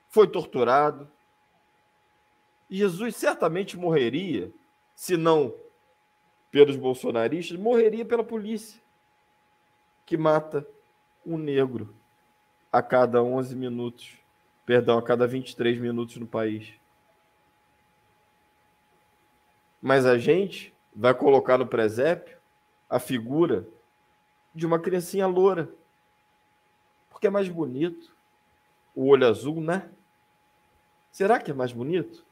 S2: foi torturado. E Jesus certamente morreria, se não pelos bolsonaristas, morreria pela polícia, que mata um negro a cada 11 minutos, a cada 23 minutos no país. Mas a gente vai colocar no presépio a figura de uma criancinha loura, porque é mais bonito. O olho azul, né? Será que é mais bonito?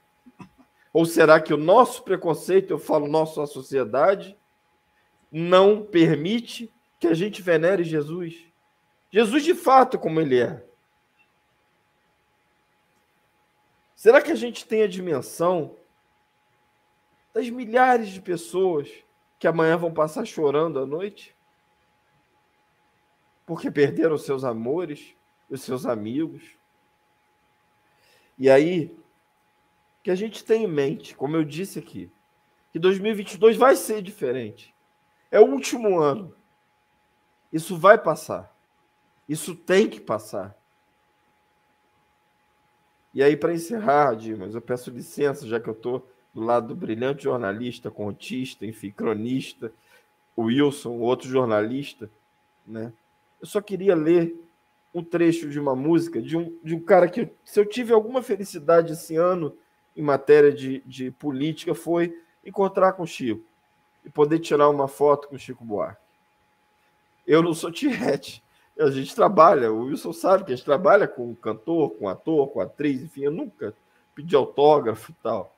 S2: Ou será que o nosso preconceito, eu falo nossa sociedade, não permite que a gente venere Jesus? Jesus de fato como ele é. Será que a gente tem a dimensão das milhares de pessoas que amanhã vão passar chorando à noite? Porque perderam os seus amores, os seus amigos. E aí, que a gente tem em mente, como eu disse aqui, que 2022 vai ser diferente. É o último ano. Isso vai passar. Isso tem que passar. E aí, para encerrar, Dimas, eu peço licença, já que eu estou do lado do brilhante jornalista, contista, enfim, cronista, o Wilson, outro jornalista, né? eu só queria ler um trecho de uma música de um cara que, se eu tive alguma felicidade esse ano em matéria de política, foi encontrar com o Chico e poder tirar uma foto com o Chico Buarque. Eu não sou tiete, a gente trabalha, o Wilson sabe que a gente trabalha com cantor, com ator, com atriz, enfim, eu nunca pedi autógrafo e tal.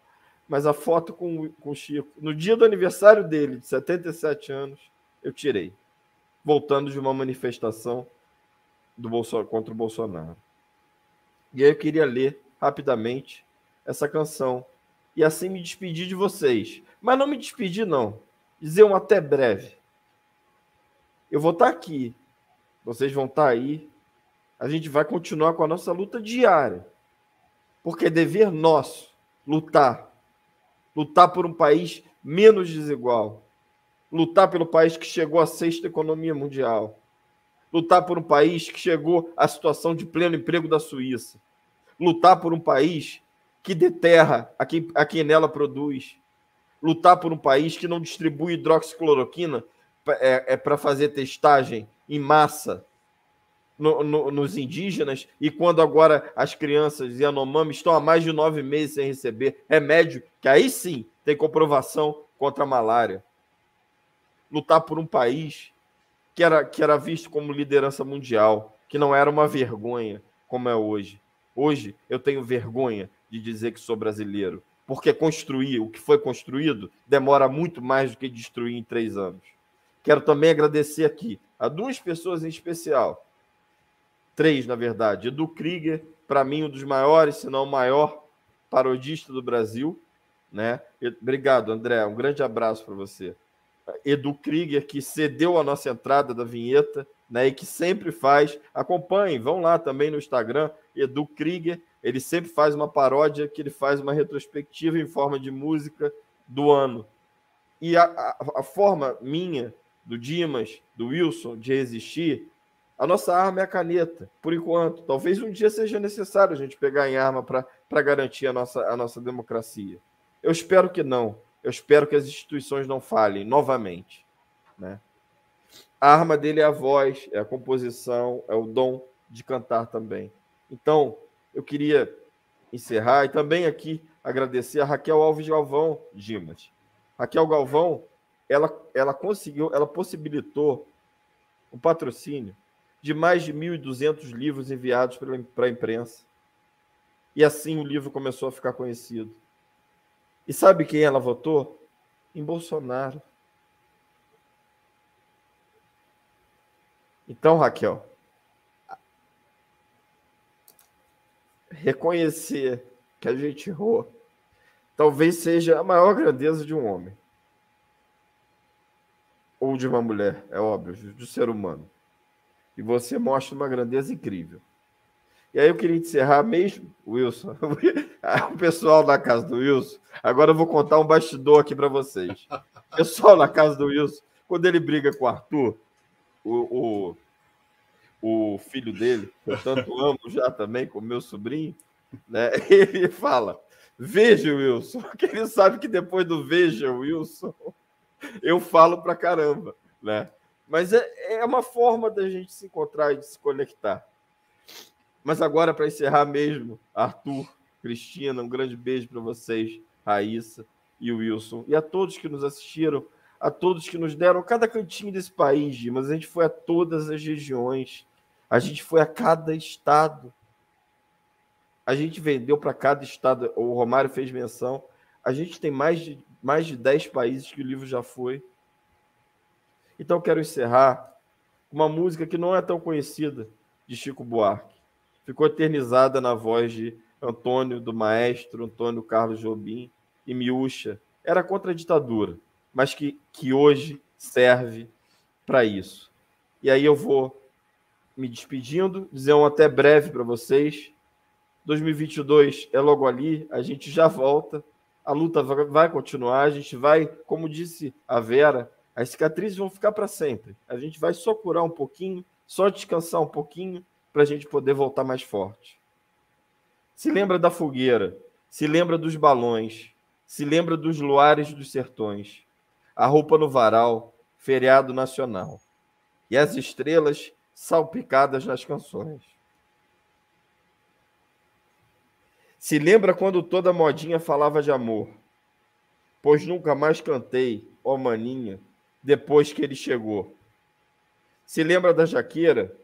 S2: Mas a foto com o Chico, no dia do aniversário dele, de 77 anos, eu tirei, voltando de uma manifestação contra o Bolsonaro. E aí eu queria ler rapidamente essa canção e assim me despedir de vocês. Mas não me despedir, não. Dizer um até breve. Eu vou estar aqui, vocês vão estar aí, a gente vai continuar com a nossa luta diária, porque é dever nosso lutar por um país menos desigual, lutar pelo país que chegou à 6ª economia mundial, lutar por um país que chegou à situação de pleno emprego da Suíça, lutar por um país que deterra a quem nela produz, lutar por um país que não distribui hidroxicloroquina para fazer testagem em massa nos indígenas, e quando agora as crianças Yanomami estão há mais de 9 meses sem receber remédio, que aí sim tem comprovação contra a malária. Lutar por um país que era visto como liderança mundial, que não era uma vergonha como é hoje. Hoje eu tenho vergonha de dizer que sou brasileiro, porque construir o que foi construído demora muito mais do que destruir em 3 anos. Quero também agradecer aqui a 2 pessoas em especial, 3, na verdade. Edu Krieger, para mim, um dos maiores, se não o maior parodista do Brasil, né? Obrigado, André. Um grande abraço para você. Edu Krieger, que cedeu a nossa entrada da vinheta, né? E que sempre faz. Acompanhem, vão lá também no Instagram, Edu Krieger. Ele sempre faz uma paródia, que ele faz uma retrospectiva em forma de música do ano. E a forma minha, do Dimas, do Wilson, de resistir, a nossa arma é a caneta, por enquanto. Talvez um dia seja necessário a gente pegar em arma para garantir a nossa democracia. Eu espero que não. Eu espero que as instituições não falhem novamente, né? A arma dele é a voz, é a composição, é o dom de cantar também. Então, eu queria encerrar e também aqui agradecer a Raquel Alves Galvão, Dimas. Raquel Galvão, ela possibilitou o patrocínio de mais de 1.200 livros enviados para a imprensa. E assim o livro começou a ficar conhecido. E sabe quem ela votou? Em Bolsonaro. Então, Raquel, reconhecer que a gente errou talvez seja a maior grandeza de um homem. Ou de uma mulher, é óbvio, do ser humano. E você mostra uma grandeza incrível. E aí eu queria encerrar mesmo, Wilson, o pessoal da casa do Wilson. Agora eu vou contar um bastidor aqui para vocês. O pessoal na casa do Wilson, quando ele briga com o Arthur, o filho dele, que eu tanto amo já também, com o meu sobrinho, né? Ele fala, veja, Wilson, porque ele sabe que depois do veja, Wilson, eu falo pra caramba, né? Mas é uma forma da gente se encontrar e de se conectar. Mas agora, para encerrar mesmo, Arthur, Cristina, um grande beijo para vocês, Raíssa e o Wilson, e a todos que nos assistiram, a todos que nos deram cada cantinho desse país, mas a gente foi a todas as regiões, a gente foi a cada estado, a gente vendeu para cada estado, o Romário fez menção, a gente tem mais de 10 países que o livro já foi. Então, eu quero encerrar com uma música que não é tão conhecida, de Chico Buarque. Ficou eternizada na voz de Antônio, do maestro Antônio Carlos Jobim e Miúcha. Era contra a ditadura, mas que hoje serve para isso. E aí eu vou me despedindo, dizer um até breve para vocês. 2022 é logo ali, a gente já volta, a luta vai continuar, a gente vai, como disse a Vera, as cicatrizes vão ficar para sempre. A gente vai só curar um pouquinho, só descansar um pouquinho, para a gente poder voltar mais forte. Se lembra da fogueira, se lembra dos balões, se lembra dos luares dos sertões, a roupa no varal, feriado nacional. E as estrelas salpicadas nas canções. Se lembra quando toda modinha falava de amor? Pois nunca mais cantei, ó maninha, depois que ele chegou. Se lembra da jaqueira,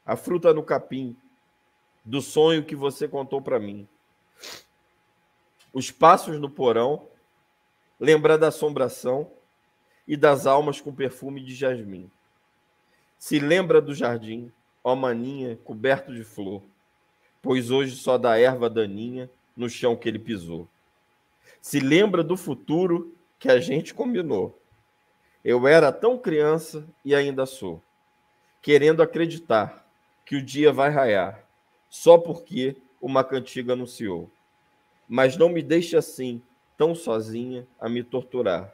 S2: a fruta no capim, do sonho que você contou para mim? Os passos no porão, lembra da assombração e das almas com perfume de jasmim. Se lembra do jardim, ó maninha, coberto de flor, pois hoje só dá erva daninha no chão que ele pisou. Se lembra do futuro que a gente combinou. Eu era tão criança e ainda sou, querendo acreditar que o dia vai raiar, só porque uma cantiga anunciou. Mas não me deixe assim, tão sozinha, a me torturar,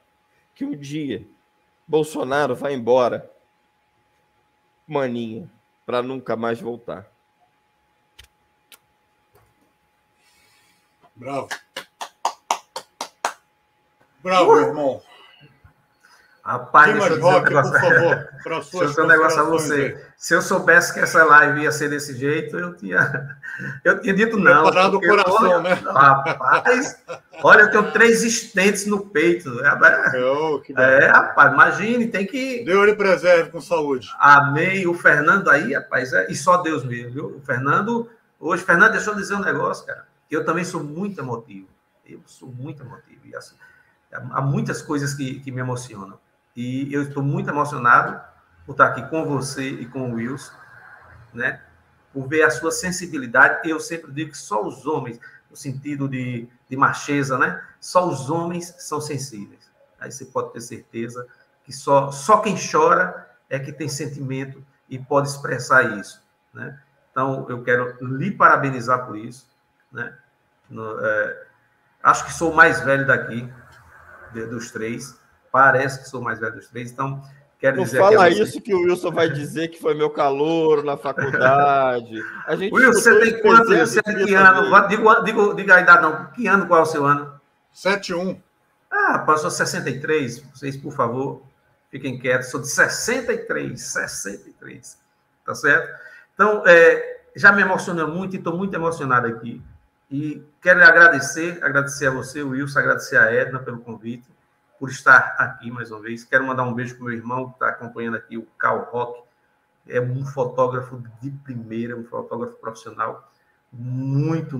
S2: que um dia Bolsonaro vai embora, maninha, para nunca mais voltar.
S1: Bravo. Bravo, irmão.
S3: Rapaz,
S1: Dimas
S3: deixa eu
S1: Roque,
S3: dizer um
S1: por favor, para
S3: deixa
S1: suas
S3: eu dizer um negócio a você.
S1: aí.
S3: Se eu soubesse que essa live ia ser desse jeito, eu tinha dito não.
S1: Preparado o coração,
S3: olha,
S1: né?
S3: Rapaz, olha, eu tenho 3 estentes no peito. Rapaz, imagine, tem que...
S1: Deus lhe preserve com saúde.
S3: Amém. O Fernando aí, rapaz, e só Deus mesmo, viu? O Fernando, hoje, Fernando, deixa eu dizer um negócio, cara. Eu também sou muito emotivo. Eu sou muito emotivo. E assim, há muitas coisas que me emocionam. E eu estou muito emocionado por estar aqui com você e com o Wilson, né? Por ver a sua sensibilidade. Eu sempre digo que só os homens, no sentido de macheza, né? Só os homens são sensíveis. Aí você pode ter certeza que só quem chora é que tem sentimento e pode expressar isso, né? Então, eu quero lhe parabenizar por isso, né? Acho que sou o mais velho daqui, dos 3. Parece que sou mais velho dos 3, então quero dizer...
S2: Não fala isso que o Wilson vai dizer que foi meu calouro na faculdade. A gente
S3: Wilson, você tem quanto? Você é de que ano? Diga a idade, não. Que ano, qual é o seu ano?
S1: 71.
S3: Ah, passou 63. Vocês, por favor, fiquem quietos. Sou de 63. Tá certo? Então, já me emocionou muito e estou muito emocionado aqui. E quero lhe agradecer a você, Wilson, agradecer a Edna pelo convite, por estar aqui mais uma vez. Quero mandar um beijo para o meu irmão que está acompanhando aqui, o Cal Roque. É um fotógrafo de primeira, um fotógrafo profissional muito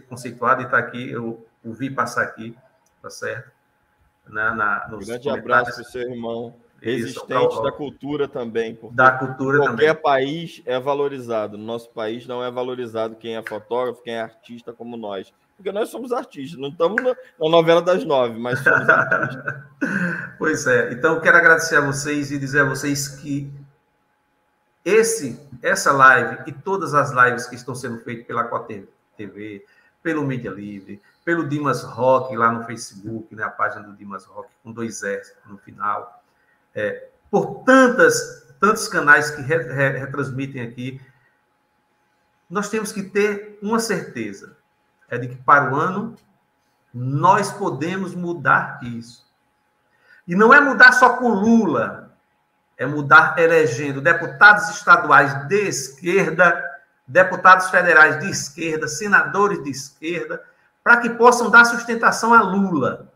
S3: conceituado e está aqui. Eu o vi passar aqui, tá certo? Nos
S2: grande abraço para o seu irmão. Resistente da cultura também.
S3: Da cultura também.
S2: Qualquer país é valorizado. No nosso país não é valorizado quem é fotógrafo, quem é artista como nós. Porque nós somos artistas. Não estamos na novela das 9, mas somos artistas.
S3: Pois é. Então, quero agradecer a vocês e dizer a vocês que essa live e todas as lives que estão sendo feitas pela Quatro TV, pelo Mídia Livre, pelo Dimas Roque lá no Facebook, né, a página do Dimas Roque, com 2 S no final, por tantos canais que retransmitem aqui, nós temos que ter uma certeza, de que para o ano nós podemos mudar isso. E não é mudar só com Lula, é mudar elegendo deputados estaduais de esquerda, deputados federais de esquerda, senadores de esquerda, para que possam dar sustentação a Lula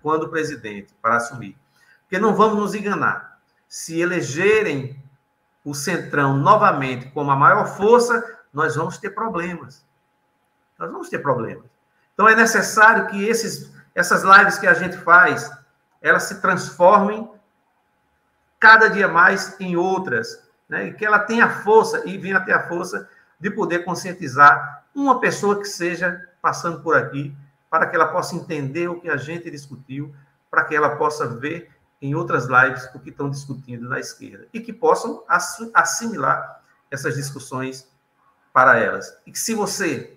S3: quando presidente, para assumir. Porque não vamos nos enganar. Se elegerem o Centrão novamente como a maior força, nós vamos ter problemas. Nós vamos ter problemas. Então, é necessário que essas lives que a gente faz, elas se transformem cada dia mais em outras, né? E que ela tenha força, e venha a ter a força de poder conscientizar uma pessoa que seja passando por aqui, para que ela possa entender o que a gente discutiu, para que ela possa ver em outras lives o que estão discutindo na esquerda, e que possam assimilar essas discussões para elas. E que se você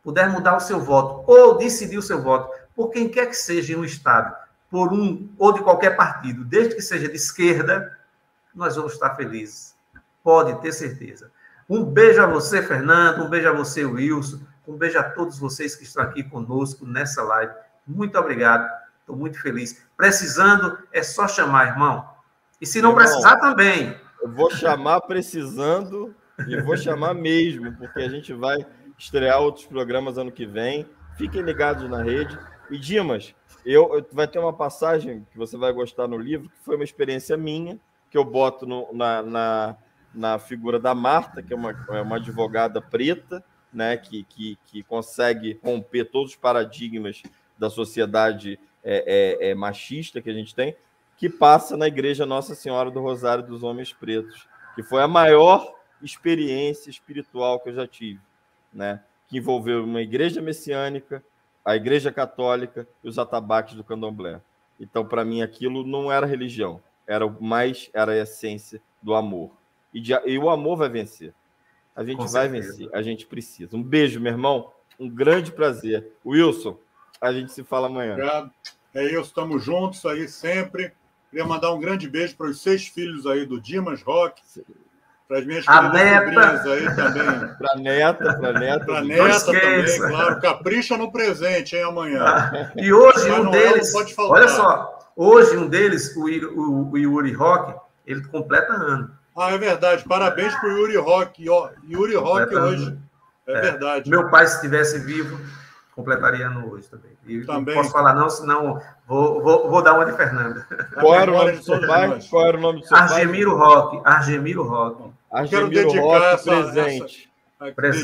S3: puder mudar o seu voto, ou decidir o seu voto, por quem quer que seja em um estado, por um ou de qualquer partido, desde que seja de esquerda, nós vamos estar felizes. Pode ter certeza. Um beijo a você, Fernando, um beijo a você, Wilson, um beijo a todos vocês que estão aqui conosco nessa live. Muito obrigado, estou muito feliz. Precisando, é só chamar, irmão. E se não precisar também,
S2: Eu vou chamar precisando e vou chamar mesmo, porque a gente vai estrear outros programas ano que vem. Fiquem ligados na rede. E, Dimas, vai ter uma passagem que você vai gostar no livro, que foi uma experiência minha, que eu boto na figura da Marta, que é uma advogada preta, né, que consegue romper todos os paradigmas da sociedade machista que a gente tem, que passa na Igreja Nossa Senhora do Rosário dos Homens Pretos, que foi a maior experiência espiritual que eu já tive, né, que envolveu uma igreja messiânica, a Igreja Católica e os atabaques do candomblé. Então, para mim, aquilo não era religião, era a essência do amor. E o amor vai vencer. A gente vai vencer, a gente precisa. Um beijo, meu irmão, um grande prazer. Wilson, a gente se fala amanhã.
S1: Obrigado. É isso, estamos juntos aí sempre. Queria mandar um grande beijo para os 6 filhos aí do Dimas Roque, para as minhas sobrinhas aí também. Para a neta também, claro. Capricha no presente, hein, amanhã.
S3: E hoje um deles, olha só, hoje um deles, o Yuri Roque, ele completa ano.
S1: Ah, é verdade. Parabéns para o Yuri Roque. Yuri Roque hoje. É verdade.
S3: Meu pai, se estivesse vivo, completaria ano hoje também. E também. Não posso falar não, senão vou dar uma de Fernanda.
S2: Qual era o nome do seu pai? Qual era o nome do seu
S3: Argemiro
S2: pai?
S3: Roque. Argemiro Roque.
S1: Quero dedicar
S2: presente.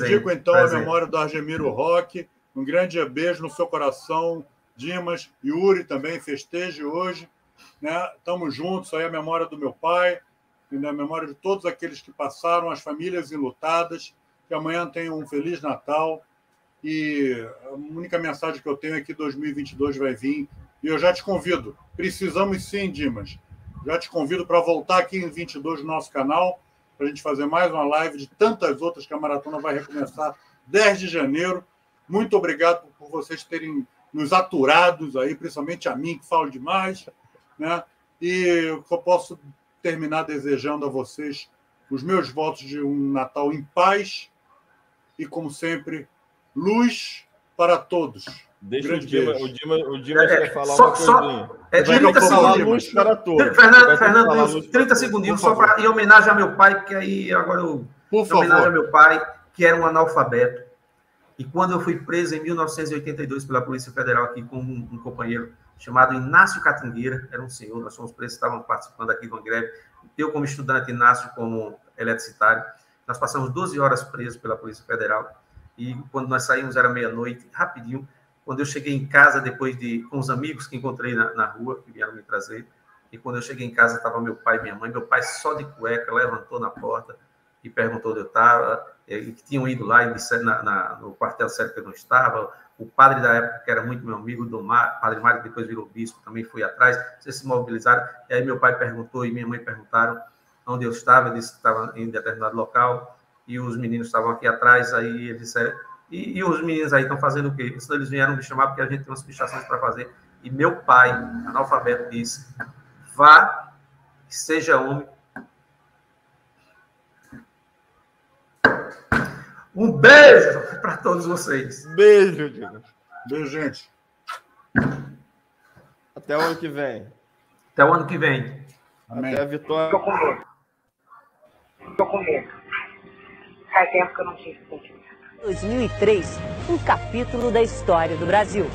S1: Dedico, então, a memória do Argemiro Roque. Um grande beijo no seu coração. Dimas, Yuri também, festeje hoje. Né? Estamos juntos aí, a memória do meu pai. E na memória de todos aqueles que passaram, as famílias enlutadas, que amanhã tenham um Feliz Natal. E a única mensagem que eu tenho é que 2022 vai vir. E eu já te convido. Precisamos sim, Dimas. Já te convido para voltar aqui em 22 no nosso canal, para a gente fazer mais uma live de tantas outras que a Maratona vai recomeçar 10 de janeiro. Muito obrigado por vocês terem nos aturados aí, principalmente a mim, que falo demais. Né? E eu posso terminar desejando a vocês os meus votos de um Natal em paz e, como sempre, luz para todos.
S2: Deixa o Dimas quer falar uma coisinha.
S3: 30 segundinhos para todos. Fernando, 30 segundinhos só em homenagem ao meu pai, que aí agora eu... Por favor. Em homenagem ao meu pai, que era um analfabeto. E quando eu fui preso em 1982 pela Polícia Federal aqui com um companheiro chamado Inácio Catingueira, era um senhor, nós fomos presos, estavam participando aqui de uma greve, eu como estudante, Inácio como eletricitário, nós passamos 12 horas presos pela Polícia Federal, e quando nós saímos era meia-noite, rapidinho, quando eu cheguei em casa, depois com os amigos que encontrei na rua, que vieram me trazer, e quando eu cheguei em casa, estava meu pai e minha mãe, meu pai só de cueca, levantou na porta e perguntou onde eu estava, que tinham ido lá e disseram no quartel sério que eu não estava. O padre da época, que era muito meu amigo, o padre Mário, que depois virou bispo, também foi atrás. Vocês se mobilizaram. E aí meu pai perguntou e minha mãe perguntaram onde eu estava. Eu disse que estava em determinado local e os meninos estavam aqui atrás. Aí eles disseram, e os meninos aí estão fazendo o quê? Então, eles vieram me chamar porque a gente tem umas fichações para fazer. E meu pai, analfabeto, disse, vá, seja homem. Um beijo para todos vocês.
S2: Beijo, Dimas.
S1: Beijo, gente.
S2: Até o ano que vem.
S3: Até o ano que vem.
S2: Amém. Até a vitória.
S16: Tô com medo. Faz tempo que eu não tive sentimento.
S17: 2003, um capítulo da história do Brasil.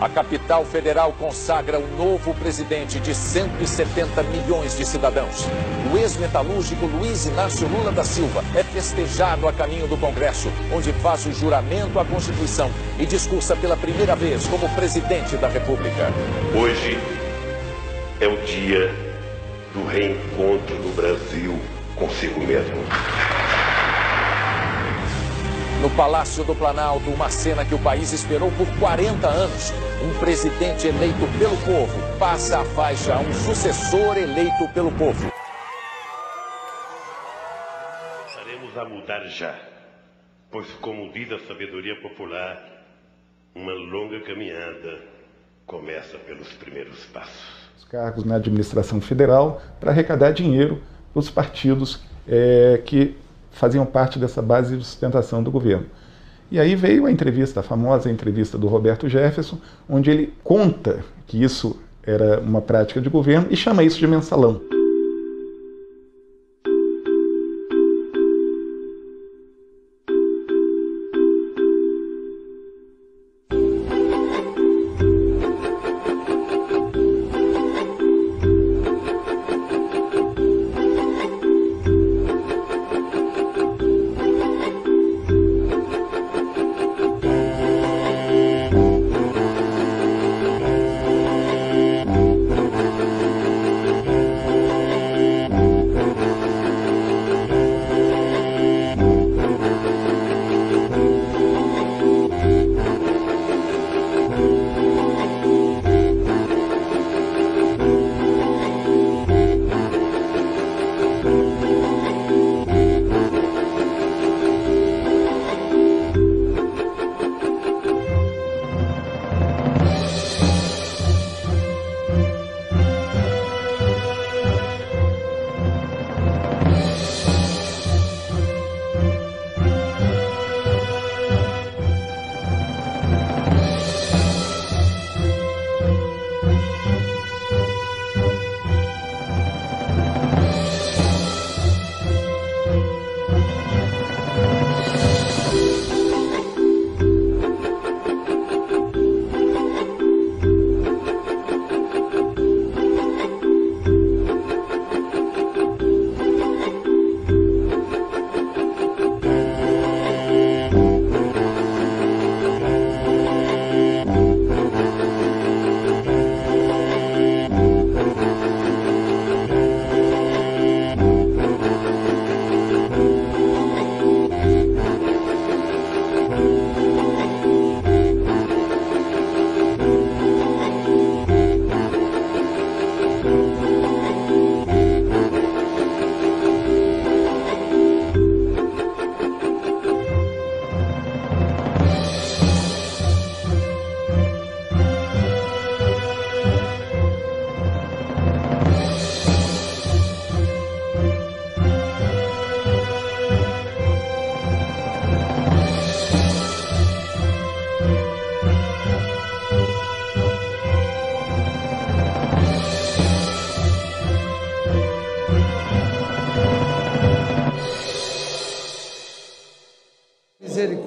S5: A capital federal consagra um novo presidente de 170 milhões de cidadãos. O ex-metalúrgico Luiz Inácio Lula da Silva é festejado a caminho do Congresso, onde faz o juramento à Constituição e discursa pela primeira vez como presidente da República.
S18: Hoje é o dia do reencontro do Brasil consigo mesmo.
S5: No Palácio do Planalto, uma cena que o país esperou por 40 anos. Um presidente eleito pelo povo passa a faixa a um sucessor eleito pelo povo.
S18: Começaremos a mudar já, pois, como diz a sabedoria popular, uma longa caminhada começa pelos primeiros passos.
S19: Os cargos na administração federal para arrecadar dinheiro para os partidos que faziam parte dessa base de sustentação do governo. E aí veio a entrevista, a famosa entrevista do Roberto Jefferson, onde ele conta que isso era uma prática de governo e chama isso de mensalão.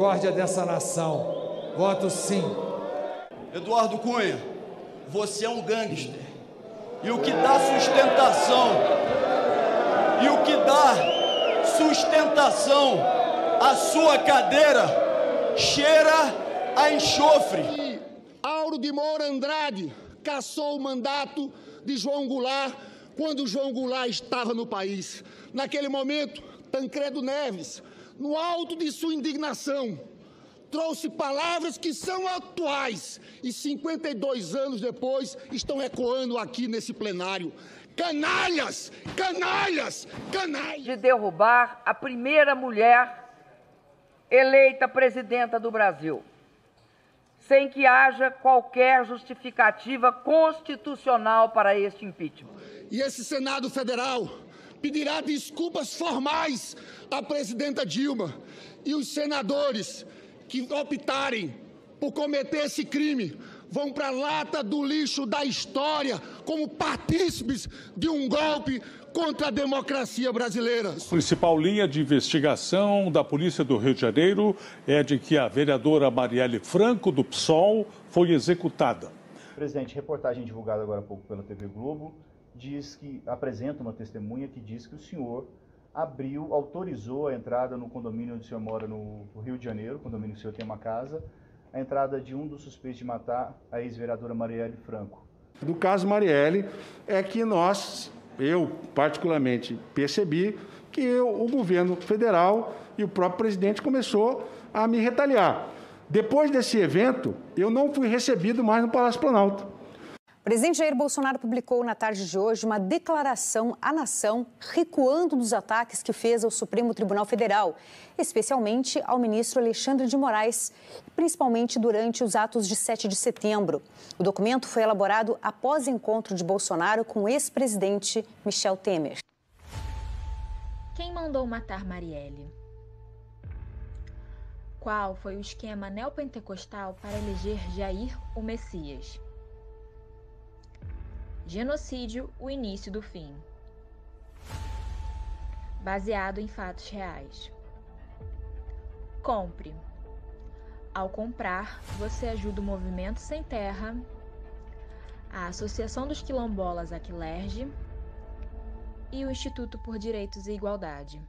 S20: misericórdia dessa nação. Voto sim.
S21: Eduardo Cunha, você é um gangster. E o que dá sustentação à sua cadeira cheira a enxofre.
S22: Auro de Moura Andrade cassou o mandato de João Goulart quando João Goulart estava no país. Naquele momento, Tancredo Neves, no alto de sua indignação, trouxe palavras que são atuais e 52 anos depois estão ecoando aqui nesse plenário. Canalhas! Canalhas! Canalhas!
S23: De derrubar a primeira mulher eleita presidenta do Brasil, sem que haja qualquer justificativa constitucional para este impeachment.
S22: E esse Senado Federal pedirá desculpas formais à presidenta Dilma e os senadores que optarem por cometer esse crime vão para a lata do lixo da história como partícipes de um golpe contra a democracia brasileira.
S24: A principal linha de investigação da Polícia do Rio de Janeiro é de que a vereadora Marielle Franco, do PSOL, foi executada.
S25: Presidente, reportagem divulgada agora há pouco pela TV Globo apresenta uma testemunha que diz que o senhor autorizou a entrada no condomínio onde o senhor mora no Rio de Janeiro, condomínio que o senhor tem uma casa, a entrada de um dos suspeitos de matar a ex-vereadora Marielle Franco.
S26: Do caso Marielle é que eu particularmente percebi que o governo federal e o próprio presidente começou a me retaliar. Depois desse evento, eu não fui recebido mais no Palácio Planalto.
S27: O presidente Jair Bolsonaro publicou na tarde de hoje uma declaração à nação recuando dos ataques que fez ao Supremo Tribunal Federal, especialmente ao ministro Alexandre de Moraes, principalmente durante os atos de 7 de setembro. O documento foi elaborado após encontro de Bolsonaro com o ex-presidente Michel Temer.
S28: Quem mandou matar Marielle? Qual foi o esquema neopentecostal para eleger Jair o Messias? Genocídio, o início do fim. Baseado em fatos reais. Compre. Ao comprar, você ajuda o Movimento Sem Terra, a Associação dos Quilombolas Aquilerge e o Instituto por Direitos e Igualdade.